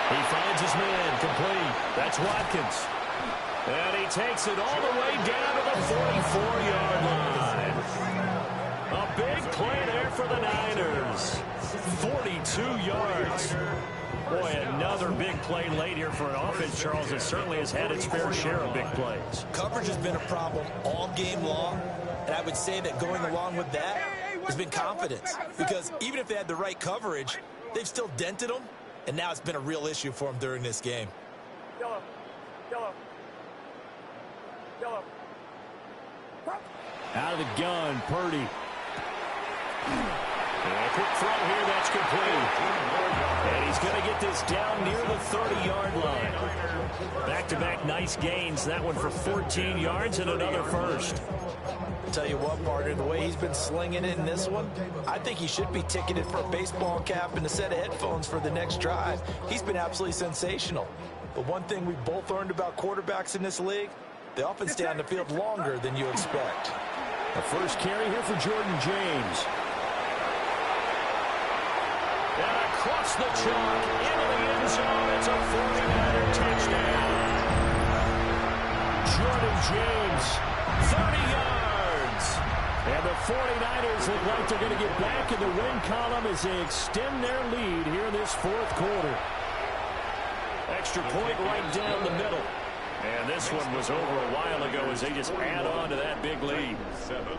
He finds his man, complete. That's Watkins. And he takes it all the way down to the 44-yard line. A big play there for the Niners. 42 yards. Boy, another big play late here for an offense, Charles, that certainly has had its fair share of big plays. Coverage has been a problem all game long, and I would say that going along with that has been confidence. Because even if they had the right coverage, they've still dented them, and now it's been a real issue for them during this game. Yellow, yellow, yellow. Out of the gun, Purdy. A quick throw here, that's complete. And he's going to get this down near the 30-yard line. Back-to-back nice gains. That one for 14 yards and another first. I'll tell you what, partner, the way he's been slinging it in this one, I think he should be ticketed for a baseball cap and a set of headphones for the next drive. He's been absolutely sensational. But one thing we've both learned about quarterbacks in this league, they often stay on the field longer than you expect. The first carry here for Jordan James. And across the chalk, into the end zone, it's a 49er touchdown. Jordan James, 30 yards. And the 49ers look like they're going to get back in the win column as they extend their lead here in this 4th quarter. Extra point right down the middle. And this one was over a while ago as they just add on to that big lead. 7.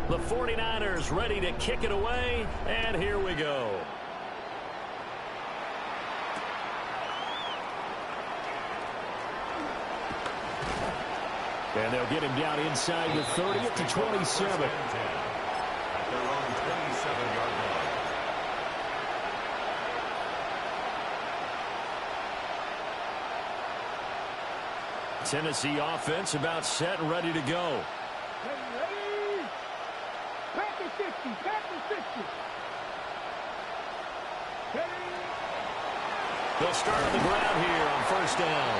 The 49ers ready to kick it away, and here we go. And they'll get him down inside the 30 at the 27. At their own 27-yard line. Tennessee offense about set and ready to go. Ready? Back to 50, back to 50. Ready? They'll start on the ground here on first down.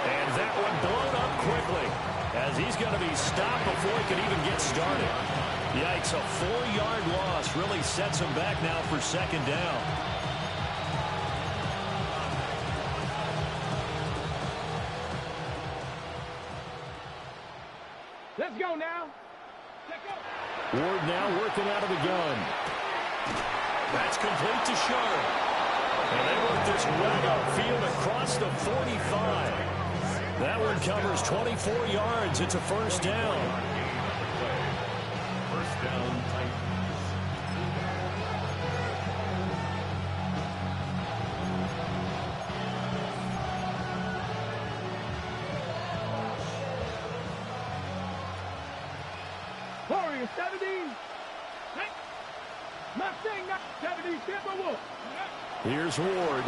And that one blown up quickly as he's going to be stopped before he can even get started. Yikes, a 4-yard loss really sets him back now for second down. Let's go now. Let's go. Ward now working out of the gun. That's complete to Sharp. And they work this right upfield across the 45. That one covers 24 yards. It's a first down. First down, Titans. Warrior 70. Not saying not 70, Tampa Wolf. Here's Ward.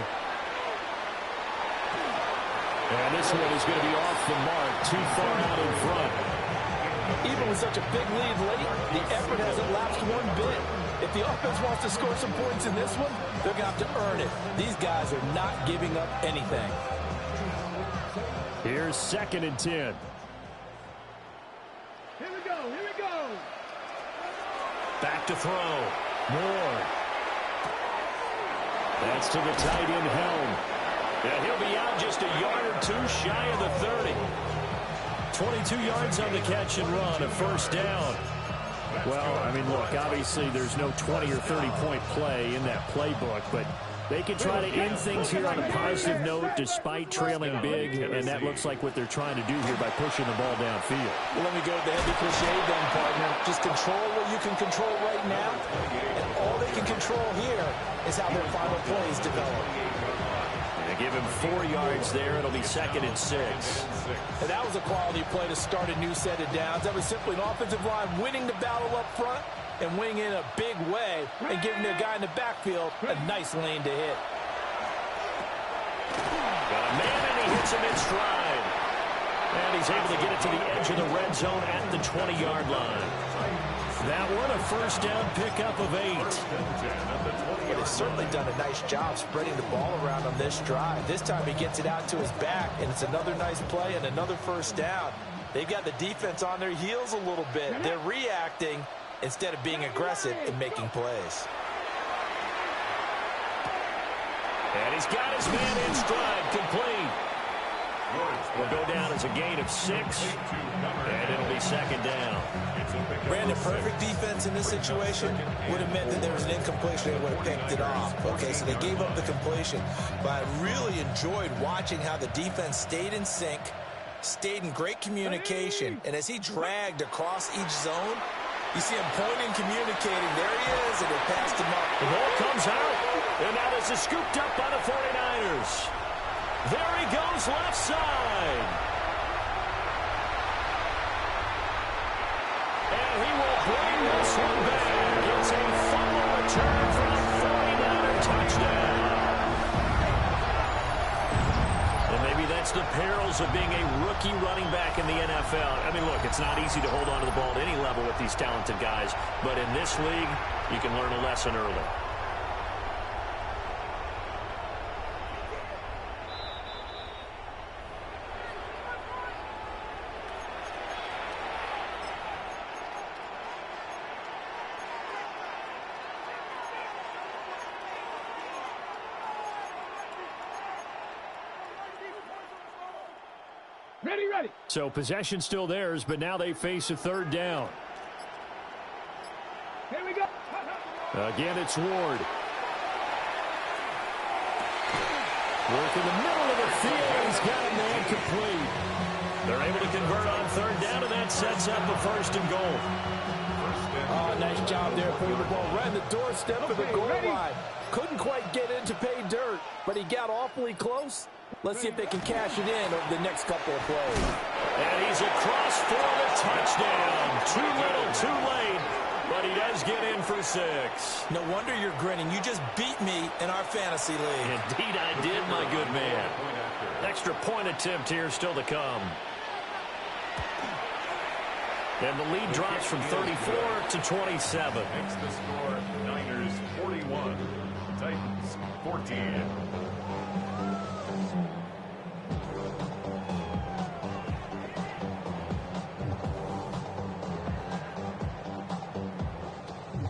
And this one is going to be off the mark, too far out in front. Even with such a big lead late, the effort hasn't lapsed one bit. If the offense wants to score some points in this one, they're going to have to earn it. These guys are not giving up anything. Here's 2nd and 10. Here we go, here we go. Back to throw. Moore. That's to the tight end Helm. And he'll be out just a yard or two shy of the 30. 22 yards on the catch and run, a first down. Well, I mean, look, obviously there's no 20 or 30-point play in that playbook, but They can try to end things here on a positive note despite trailing big, and that looks like what they're trying to do here by pushing the ball downfield. Well, let me go with the heavy cliche then, partner. Just control what you can control right now, and all they can control here is how their final plays develop. They give him 4 yards there. It'll be 2nd and 6. And that was a quality play to start a new set of downs. That was simply an offensive line winning the battle up front and winning in a big way and giving their guy in the backfield a nice lane to hit. Got a man, and he hits him in stride. And he's able to get it to the edge of the red zone at the 20-yard line. That one, a first down pickup of 8. But he's certainly done a nice job spreading the ball around on this drive. This time he gets it out to his back, and it's another nice play and another first down. They've got the defense on their heels a little bit. They're reacting instead of being aggressive and making plays. And he's got his man in stride, complete. Will go down as a gain of 6, and it'll be 2nd down. Brandon, perfect defense in this situation would have meant that there was an incompletion. They would have picked it off. Okay, so they gave up the completion. But I really enjoyed watching how the defense stayed in sync, stayed in great communication, and as he dragged across each zone, you see him pointing, communicating. There he is, and they passed him up. The ball comes out, and now this is scooped up by the 49ers. There he goes, left side. And he will bring this one back. It's a fumble return for the 49er touchdown. And maybe that's the perils of being a rookie running back in the NFL. I mean, look, it's not easy to hold on to the ball at any level with these talented guys. But in this league, you can learn a lesson early. Ready. So possession still theirs, but now they face a 3rd down. Here we go. Again, it's Ward. Work in the middle of the field. He's got a man complete. They're able to convert on 3rd down, and that sets up a 1st and goal. Oh, nice job there putting the ball right in the doorstep of the goal line. Couldn't quite get in to pay dirt, but he got awfully close. Let's see if they can cash it in over the next couple of plays. And he's across for the touchdown. Too little, too late, but he does get in for 6. No wonder you're grinning. You just beat me in our fantasy league. Indeed I did, my good man. Extra point attempt here still to come. And the lead drops from 34 to 27. Makes the score Niners 41, Titans 14.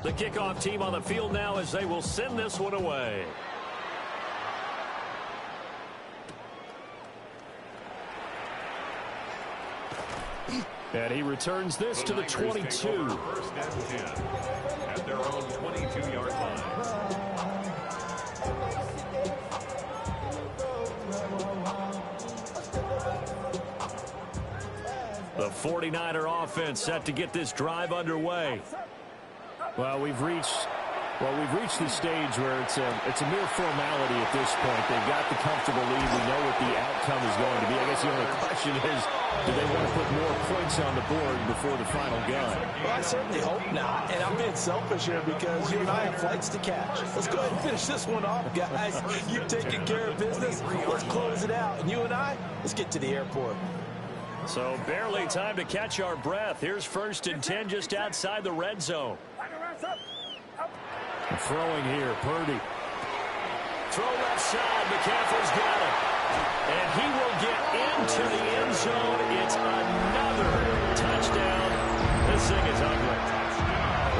The kickoff team on the field now as they will send this one away. And he returns this to the 22. First and 10 at their own 22-yard line. The 49er offense set to get this drive underway. Well, we've reached the stage where it's a mere formality at this point. They've got the comfortable lead. We know what the outcome is going to be. I guess the only question is, do they want to put more points on the board before the final gun? Well, I certainly hope not. And I'm being selfish here because you and I have flights to catch. Let's go ahead and finish this one off, guys. You've taken care of business. Let's close it out. And you and I, let's get to the airport. So barely time to catch our breath. Here's 1st and 10 just outside the red zone. Throwing here, Purdy. Throw left side, McCaffrey's got it. And he will get into the end zone. It's another touchdown. This thing is ugly.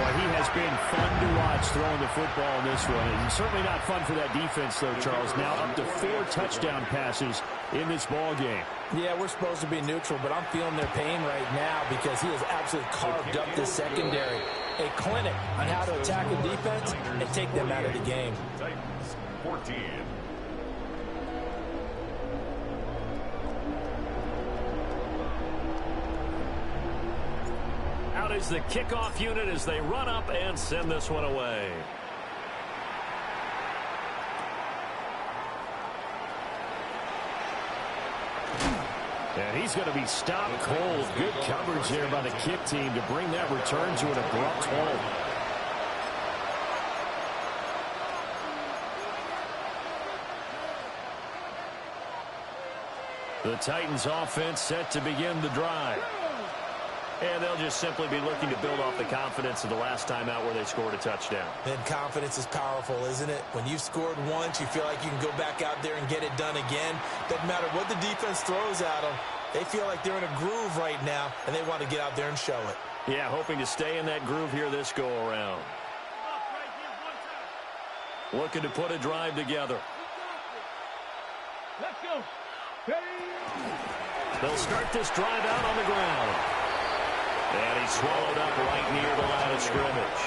Well, he has been fun to watch throwing the football in this one. And certainly not fun for that defense, though, Charles. Now up to 4 touchdown passes in this ball game. Yeah, we're supposed to be neutral, but I'm feeling their pain right now because he has absolutely carved up this secondary. A clinic on how to attack a defense and take them out of the game. Titans 14. Out is the kickoff unit as they run up and send this one away. And he's going to be stopped cold. Good coverage there by the kick team to bring that return to an abrupt halt. The Titans offense set to begin the drive. And they'll just simply be looking to build off the confidence of the last time out where they scored a touchdown. And confidence is powerful, isn't it? When you've scored once, you feel like you can go back out there and get it done again. Doesn't matter what the defense throws at them. They feel like they're in a groove right now, and they want to get out there and show it. Yeah, hoping to stay in that groove here this go-around. Looking to put a drive together. Let's go. They'll start this drive out on the ground. And he's swallowed up right near the line of scrimmage.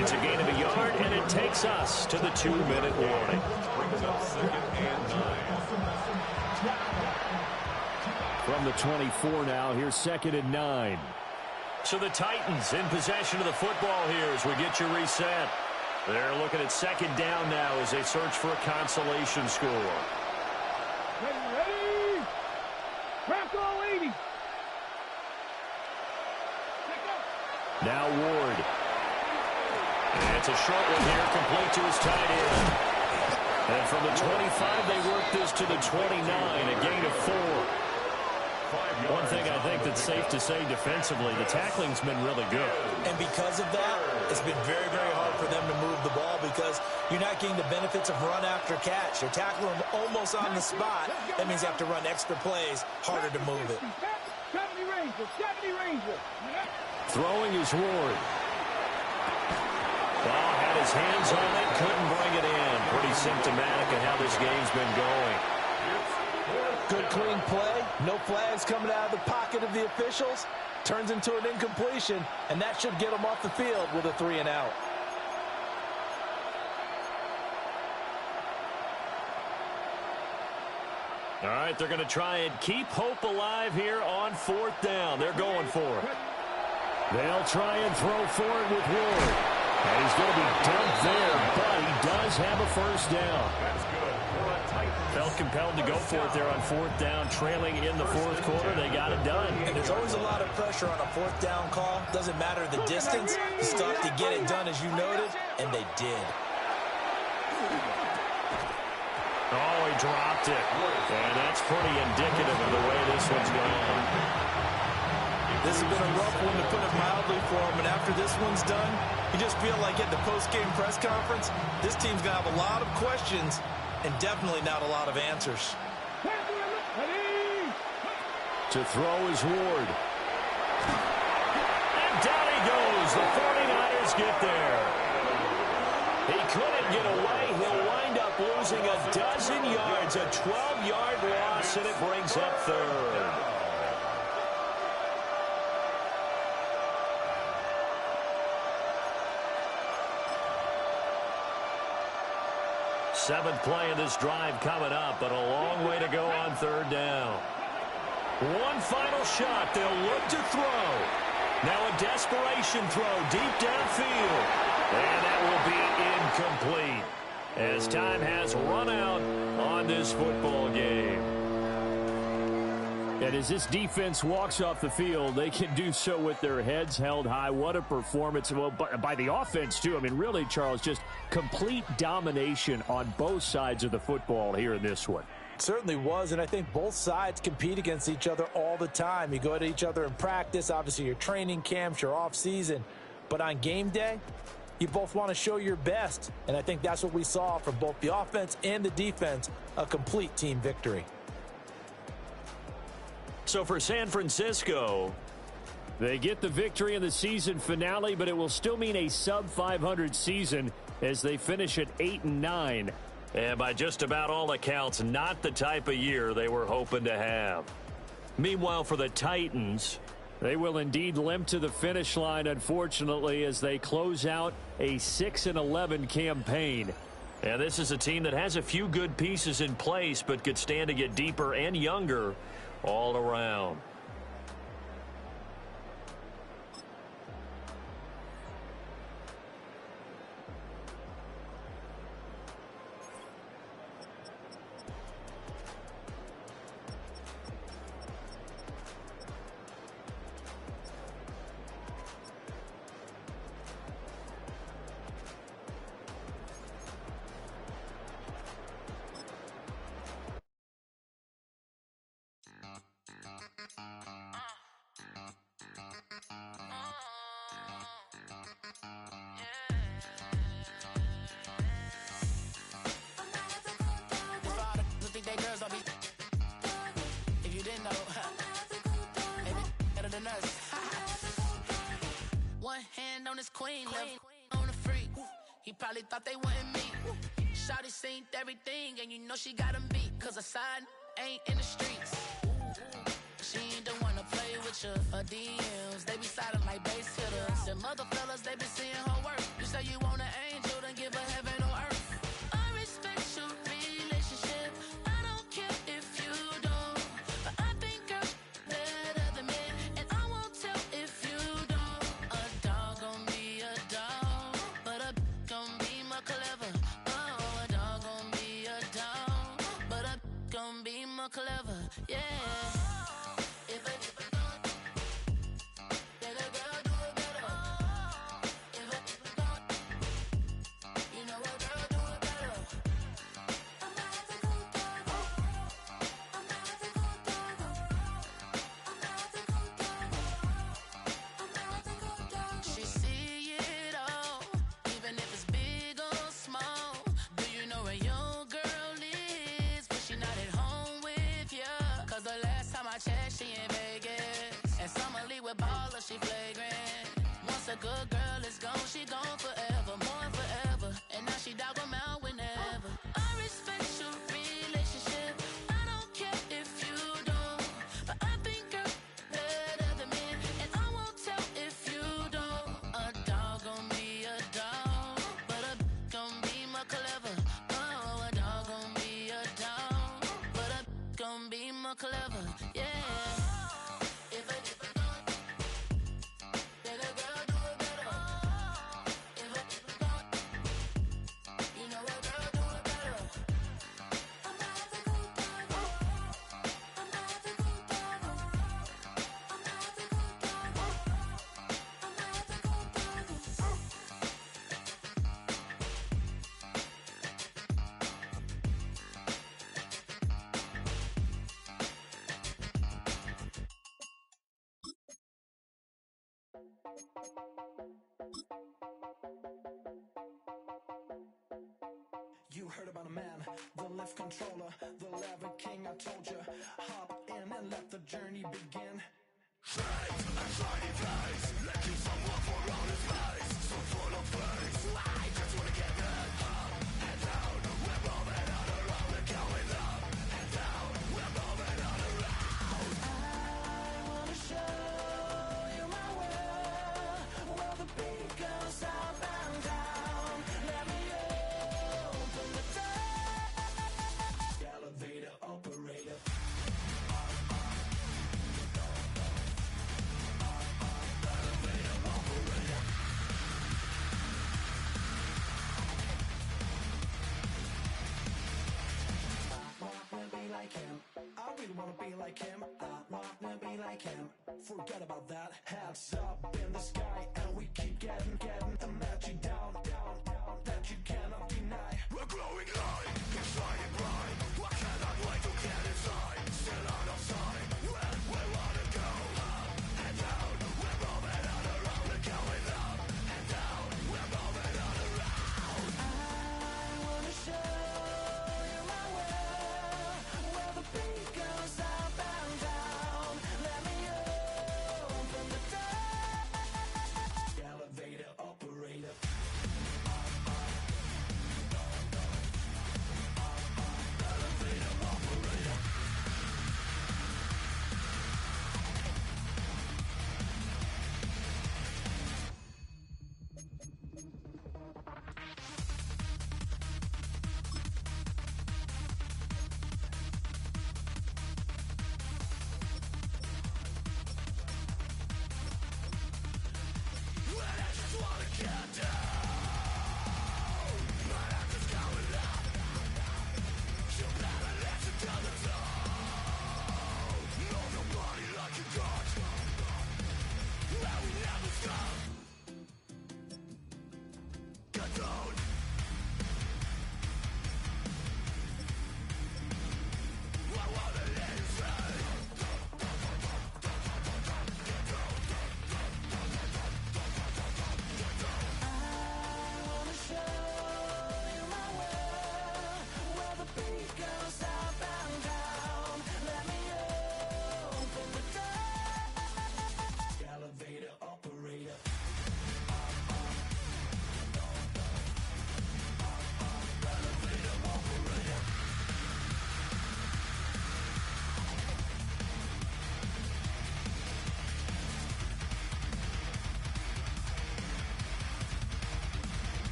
It's a gain of a yard, and it takes us to the 2-minute warning. Brings up 2nd and 9. From the 24 now, here's 2nd and 9. So the Titans in possession of the football here as we get you reset. They're looking at 2nd down now as they search for a consolation score. Ready? Crack all 80. Now Ward. And it's a short one here, complete to his tight end. And from the 25, they work this to the 29, a gain of 4. One thing I think that's safe to say defensively, the tackling's been really good. And because of that, it's been very, very hard for them to move the ball because you're not getting the benefits of run after catch. You're tackling them almost on the spot. That means you have to run extra plays, harder to move it. 70 Ranger, 70 Ranger. Throwing is Ward. Ball had his hands on it, couldn't bring it in. Pretty symptomatic of how this game's been going. Good clean play. No flags coming out of the pocket of the officials. Turns into an incompletion, and that should get them off the field with a 3 and out. All right, they're going to try and keep hope alive here on 4th down. They're going for it. They'll try and throw for it with Ward. And he's going to be dumped there, but he does have a 1st down. That's good. Felt compelled to go for it there on 4th down, trailing in the 4th quarter. They got it done. And there's always a lot of pressure on a 4th down call. Doesn't matter the distance. You still have to get it done, as you noted, and they did. Oh, he dropped it. And that's pretty indicative of the way this one's going. This has been a rough one, to put it mildly, for him. And after this one's done, you just feel like at the post-game press conference, this team's going to have a lot of questions and definitely not a lot of answers. To throw is Ward. And down he goes. The 49ers get there. He couldn't get away. He'll wind up losing a dozen yards, a 12-yard loss, and it brings up 3rd. Seventh play of this drive coming up, but a long way to go on 3rd down. One final shot. They'll look to throw. Now a desperation throw deep downfield. And that will be incomplete as time has run out on this football game. And as this defense walks off the field, they can do so with their heads held high. What a performance by the offense, too. I mean, really, Charles, just complete domination on both sides of the football here in this one. It certainly was, and I think both sides compete against each other all the time. You go at each other in practice, obviously your training camps, your off-season. But on game day, you both want to show your best. And I think that's what we saw from both the offense and the defense, a complete team victory. So for San Francisco, they get the victory in the season finale, but it will still mean a sub-500 season as they finish at 8-9. And by just about all accounts, not the type of year they were hoping to have. Meanwhile, for the Titans, they will indeed limp to the finish line, unfortunately, as they close out a 6-11 campaign. And this is a team that has a few good pieces in place, but could stand to get deeper and younger all around. He probably thought they wanted me. Shawty seen everything, and you know she got him beat. Cause a side ain't in the streets. She ain't the one to play with you. Her DMs, they be sliding like base hitters. The mother fellas, they be seeing her work. You say you want an angel, then give her heaven or earth. I respect your relationship. I don't care if you don't. But I think girls better than men. And I won't tell if you don't. A dog gon' be a dog. But a gon' be more clever. Oh, a dog gon' be a dog. But a gon' be more clever. Yeah. She in Vegas, and Summer Lee with baller, she flagrant. Once a good girl is gone, she gone forever, more forever. And now she dog 'em out whenever. I respect your relationship. I don't care if you don't, but I think girls better than men, and I won't tell if you don't. A dog gon' be a dog, but a gon' be more clever. Oh, a dog gon' be a dog, but a gon' be more clever. Yeah. You heard about a man, the lift controller, the lever king, I told you. Hop in and let the journey begin. Straight and shiny place, let you someone for all his face. So full of face, I just wanna get that up and down. We're moving on around, we're going up and down. We're moving on around. I wanna show you my world, where the beat goes up and down. Let me open the door. Elevator operator. Like him, I really wanna be like him. I wanna be like him. Forget about that. Heads up in the sky, and we keep getting matching down, that you cannot deny. We're growing light, keep shining bright. I cannot wait to get inside. Still out of sight, where we wanna go. Up and down, we're moving on around. We're going up and down, we're moving on around. I wanna show you my world, where the beat goes up and down. Let me open the door. Elevator operator.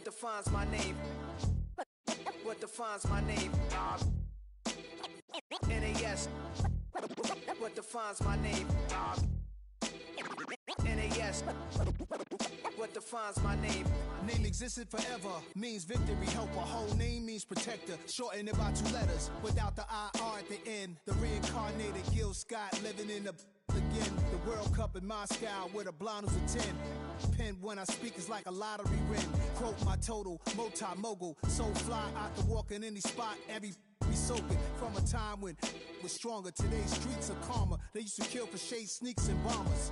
defines my name? What defines my name? NAS. What defines my name? NAS. What defines my name? Name existed forever, means victory, helper. Whole name means protector, shortened it by 2 letters. Without the IR at the end, the reincarnated Gil Scott living in the again. The World Cup in Moscow with a blonde who's a 10. Pen when I speak is like a lottery win. Quote my total, multi-mogul. So fly out to walk in any spot, every be soaking from a time when was stronger. Today's streets are calmer. They used to kill for shade sneaks and bombers.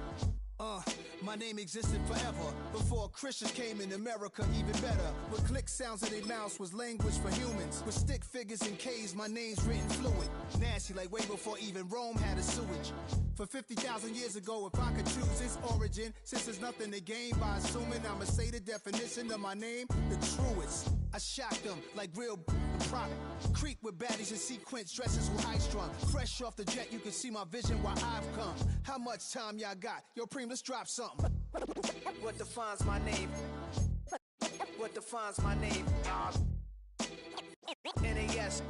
My name existed forever. Before Christians came in America, even better. With click sounds in their mouths was language for humans. With stick figures and K's, my name's written fluid. Nasty like way before even Rome had a sewage. For 50,000 years ago, if I could choose its origin, since there's nothing to gain by assuming I'ma say the definition of my name, the truest. I shocked them like real prop. Creek with baddies and sequence dresses with high strung. Fresh off the jet, you can see my vision where I've come. How much time y'all got? Yo, Preem, let's drop something. What defines my name? What defines my name? NAS.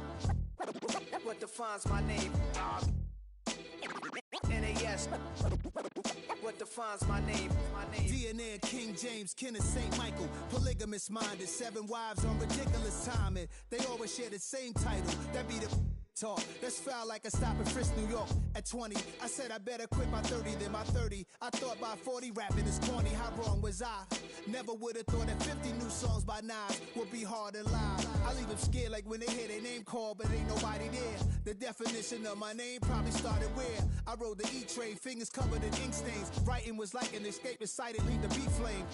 What defines my name? NAS. What defines my name? DNA of King James, kin of St. Michael. Polygamous minded, 7 wives on ridiculous timing. They always share the same title. That be the talk. That's foul like a stop in Frisk, New York. At 20, I said I better quit by 30 than by 30. I thought by 40 rapping is corny. How wrong was I? Never would have thought that 50 new songs by Nas would be hard to lie. I leave them scared like when they hear their name called, but ain't nobody there. The definition of my name probably started where I rode the E-train, fingers covered in ink stains. Writing was like an escape excited, leave the beat flame.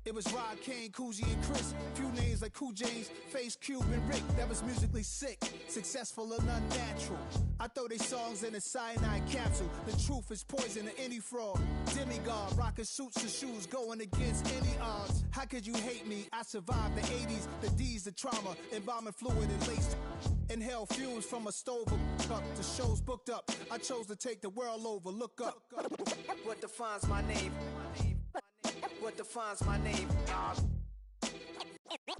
It was Rod, Kane, Coogee, and Chris. Few names like Cool James, Face, Cube, and Rick. That was musically sick, successful and unnatural. I throw they songs in a cyanide capsule. The truth is poison to any fraud. Demigod, rocking suits and shoes, going against any odds. How could you hate me? I survived the 80s, the D's, the trauma, embalming fluid and laced. Inhale fumes from a stove up to shows booked up. I chose to take the world over. Look up. What defines my name? What defines my name?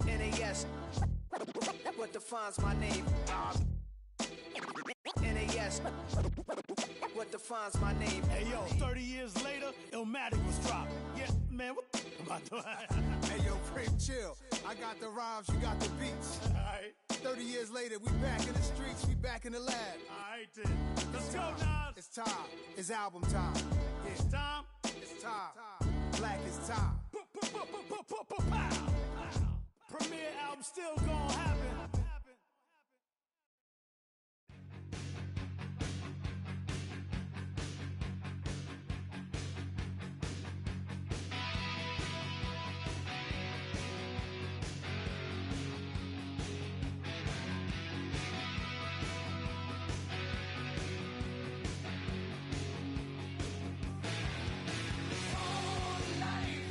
NAS. What defines my name? NAS. What defines my name? Hey yo, 30 years later, Illmatic was dropped. Yeah, man, what the am I doing? Hey yo, Preem, chill. I got the rhymes, you got the beats. Alright. 30 years later, we back in the streets, we back in the lab. Alright then. Let's go, Nas. It's time. It's album time. Yeah. It's time. It's time. Black is time. Premiere album still gonna happen. For life,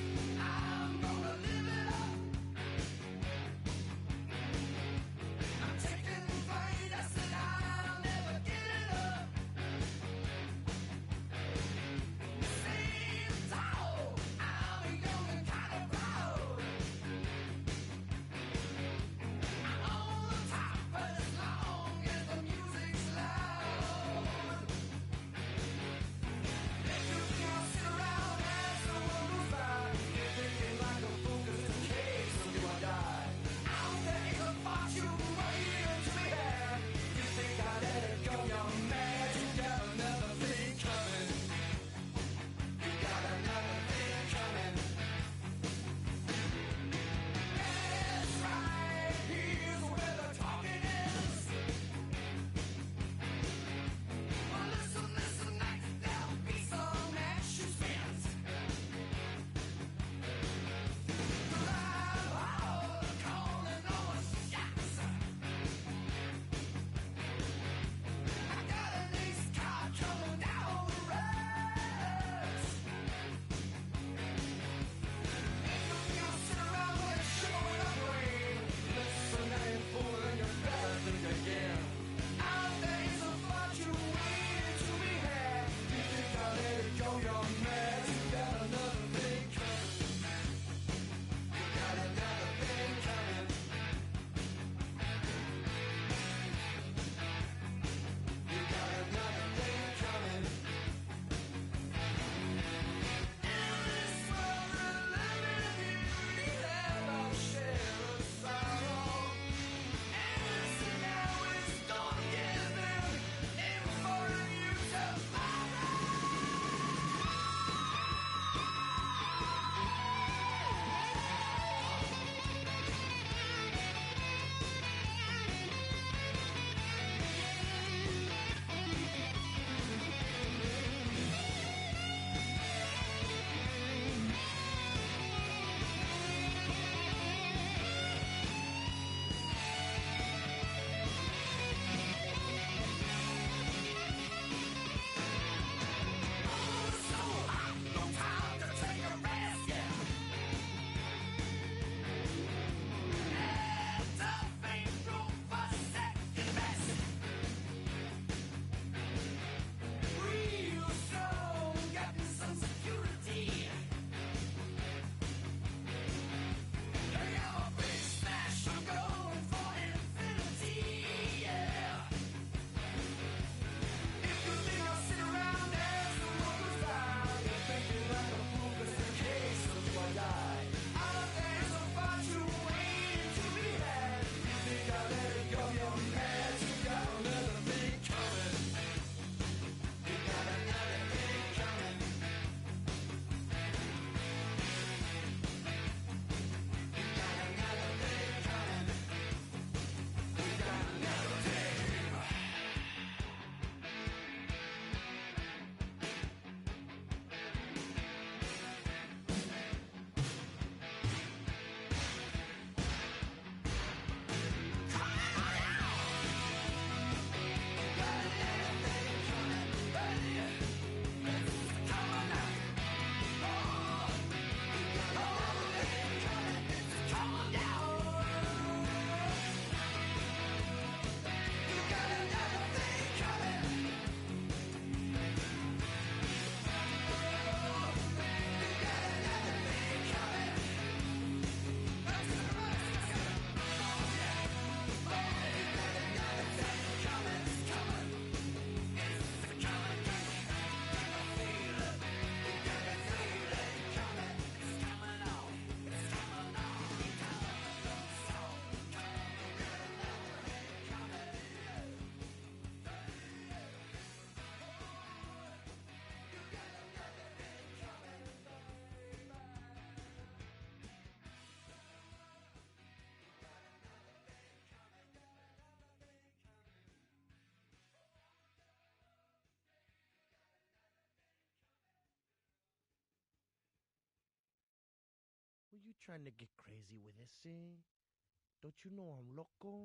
you trying to get crazy with this, eh? Don't you know I'm loco?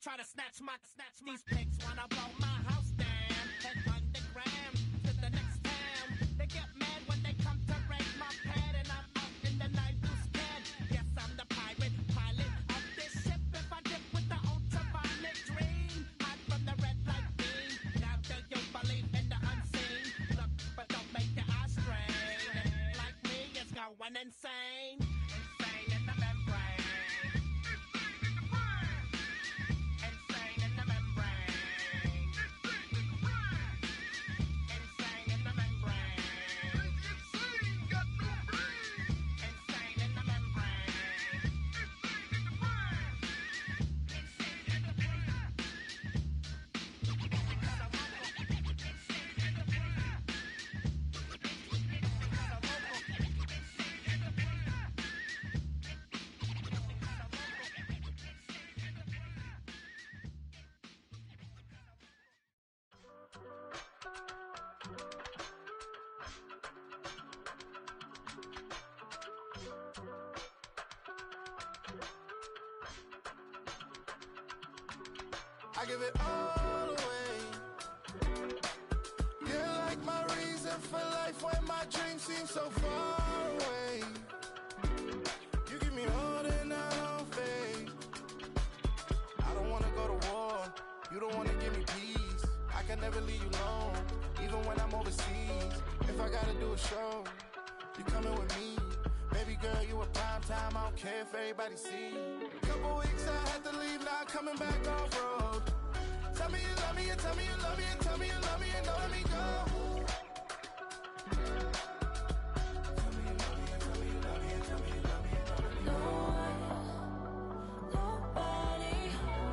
Try to snatch these pics wanna blow my house down and underground to the next town. They get mad when they come to raid my pad and I'm out in the night loose can. Yes, I'm the pirate pilot of this ship. If I dip with the ultraviolet dream, hide from the red light beam. Now do you believe in the unseen? Look, but don't make your eyes strain. Like me, it's going insane. Insane in the membrane. I give it all away. You're like my reason for life when my dreams seem so far away. You give me all that I don't fade. I don't wanna go to war. You don't wanna give me peace. I can never leave you alone, even when I'm overseas. If I gotta do a show, you coming with me. Baby girl, you a prime time. I don't care if everybody see. Couple weeks I had to leave, now coming back off road. Tell me you love me, and tell me you love me, and tell me you love me, and don't let me go. Tell me you love me, and tell me you love me, and tell me you love me, and don't let me go. Nobody,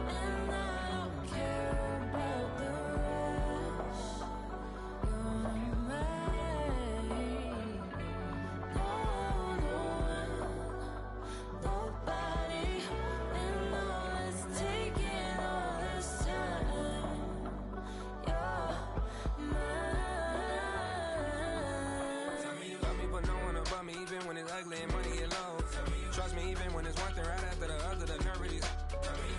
and I don't care about the rest. You're mine. Nobody, and all is taking all this time. You're mine. Tell me you love me, but no one above me, even when it's ugly and money get low. Trust me, even when it's one thing right after the other, the nerve is.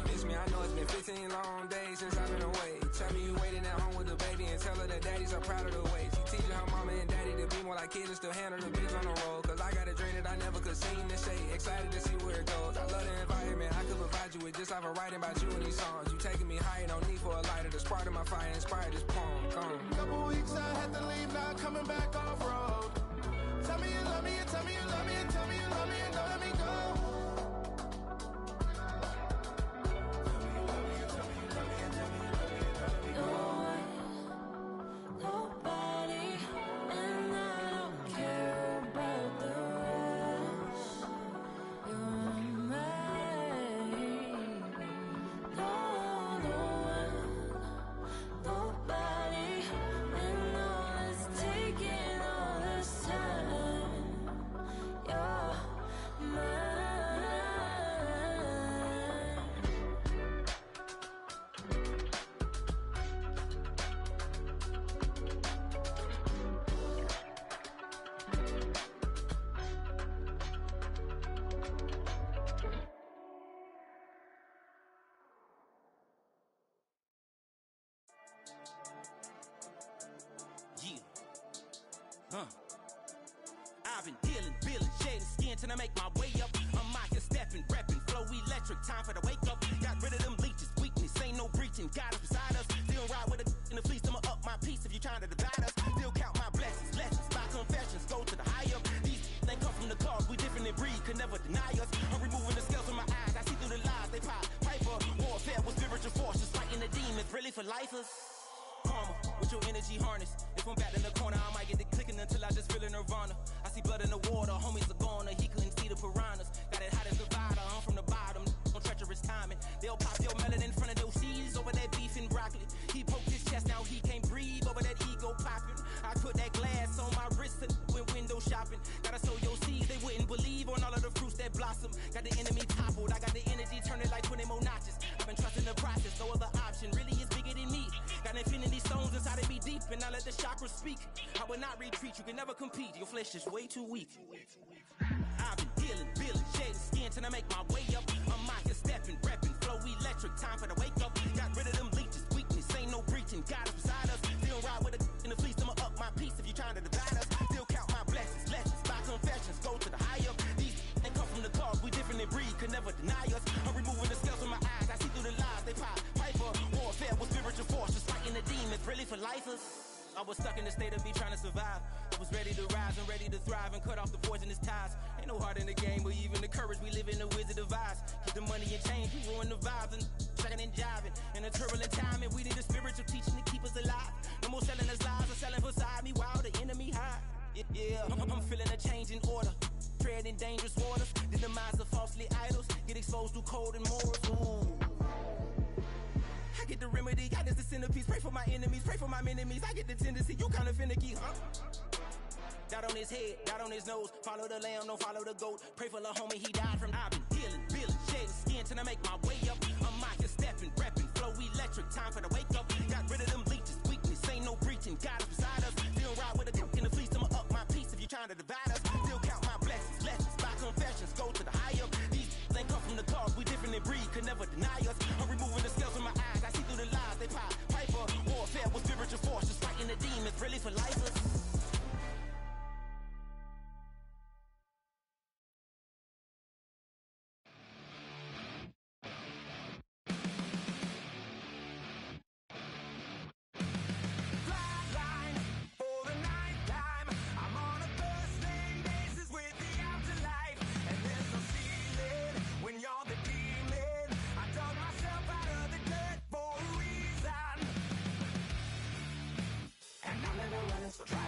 Miss me, I know it's been 15 long days since I've been away. Tell me you waiting at home with the baby and tell her that daddy's so proud of the ways. He teaching her mama and daddy to be more like kids and still handle the biz on the road. Cause I got a dream that I never could sing and say. Excited to see where it goes. I love the environment. I could provide you with just like I'm writing about you in these songs. You taking me higher, no need for a lighter. The spark of my fire inspired this poem. Come. Couple weeks I had to leave, now coming back off road. Tell me you love me, and tell me you love me, and tell me you love me, and don't let me go. I've been dealing, feeling, shedding skin till I make my way up. I'm out here stepping, repping, flow electric, time for the wake up. Got rid of them leeches, weakness, ain't no breaching. Got us beside us, still ride with a in the fleece. I'ma up my piece if you trying to divide us. Still count my blessings, lessons, my confessions, go to the high up. These they come from the cause, we different in breed, could never deny us. I'm removing the scales from my eyes, I see through the lies, they pop, piper. Warfare with spiritual forces, fighting the demons, really for lifers. Karma, with your energy harness. If I'm back in the corner, I might get it clicking until I just feel a nirvana. I see blood in the water, homies are gone, he couldn't see the piranhas. Got it hot as Nevada, I'm from the bottom, on treacherous timing. They'll pop your melon in front of those seeds over that beef and broccoli. He poked his chest, now he can't breathe over that ego popping. I put that glass on my wrist and went window shopping. Gotta sow your seeds, they wouldn't believe on all of the fruits that blossom. Got the enemy toppled, I got the energy turning like 20 more notches. I've been trusting the process, no other option really is bigger than me. Got infinity stones inside of me deep, and I let the chakras speak. I will not retreat, you can never compete, your flesh is way too weak. I've been dealing, feeling, shedding skin till I make my way up. I'm out here stepping, repping, flow electric, time for the wake up. Got rid of them leeches, weakness, ain't no breaching. Got us beside us, still ride with a in the fleece. I'ma up my piece if you trying to divide us. Still count my blessings, lessons, my confessions, go to the high up. These they come from the cause, we different in breed, could never deny us. I'm removing the scales from my eyes, I see through the lies, they pop, piper. Warfare with spiritual forces, fighting the demons, really for lifers. I was stuck in the state of me trying to survive. I was ready to rise and ready to thrive and cut off the poisonous ties. Ain't no heart in the game, but even the courage we live in the wizard of Oz. Keep the money and change, we ruin the vibes and checking and jiving. In a turbulent time, and we need a spiritual teaching to keep us alive. No more selling us lies or selling beside me while the enemy hide. Yeah, I'm feeling a change in order. Treading dangerous waters, the demise of falsely idols. Get exposed through cold and morals. Ooh. I get the remedy, God is the centerpiece. Pray for my enemies, pray for my enemies. I get the tendency, you kinda finicky, huh? Dot on his head, dot on his nose. Follow the lamb, don't follow the goat. Pray for the homie, he died from. I've been healing, feeling, shedding skin till I make my way up. I'm out here stepping, repping, flow electric, time for the wake up. Got rid of them leeches, weakness, ain't no breaching. God is beside us, still ride with a dick in the fleece. I'ma up my piece if you trying to divide us. Still count my blessings, lessons, my confessions, go to the high up. These ain't come from the cause, we different in breed, could never deny us. I'm removing the scales from my eyes, I see through the lies, they pop, piper. Warfare with spiritual forces, fighting the demons, really for lifers. So try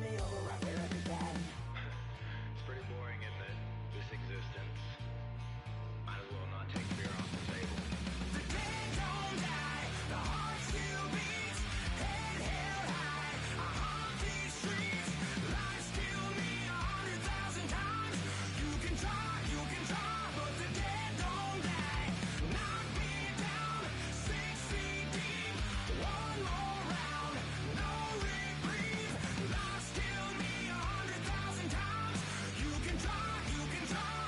me over, I feel like again. It's pretty boring, isn't it? This existence. Might as well not take beer off the table. The dead don't die, the heart still beats, head held high, I haunt these streets, lies kill me 100,000 times. You can try, but the dead don't die. Knock me down 6 feet deep, one more round, no reprieve, lies kill me 100,000 times. You can try,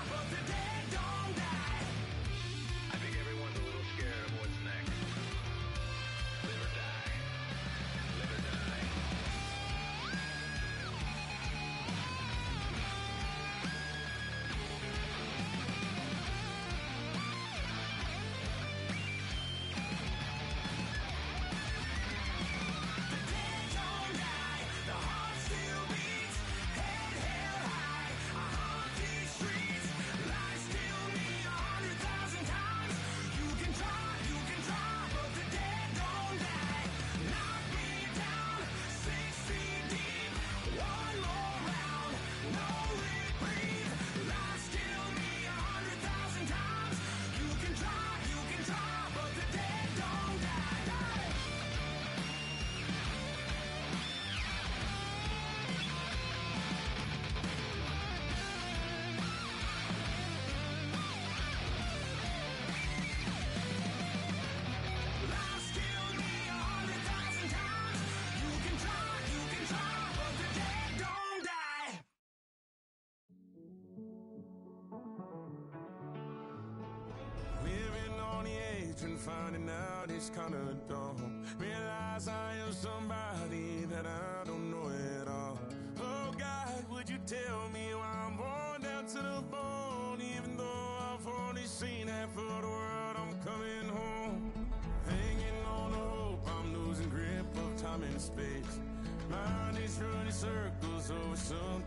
but the dead don't die. I think everyone's a little scared of what's next. Live or die. Live or die. The dead don't die, the heart still beats, head held high, I haunt these streets, lies kill me 100,000 times. You can try, but the dead don't die. Knock me down 6 feet deep, one more round, no reprieve, lies kill me 100,000 times. You can try, but the dead don't die. Lies kill me 100,000 times. You can try, but the dead don't die. Living on the edge and finding out it's kinda dumb. Realize I am somebody that I don't know at all. Oh God, would you tell me why I'm born down to the bone? Even though I've only seen half of the world, I'm coming home. Hanging on the hope, I'm losing grip of time and space. Mind is running circles over some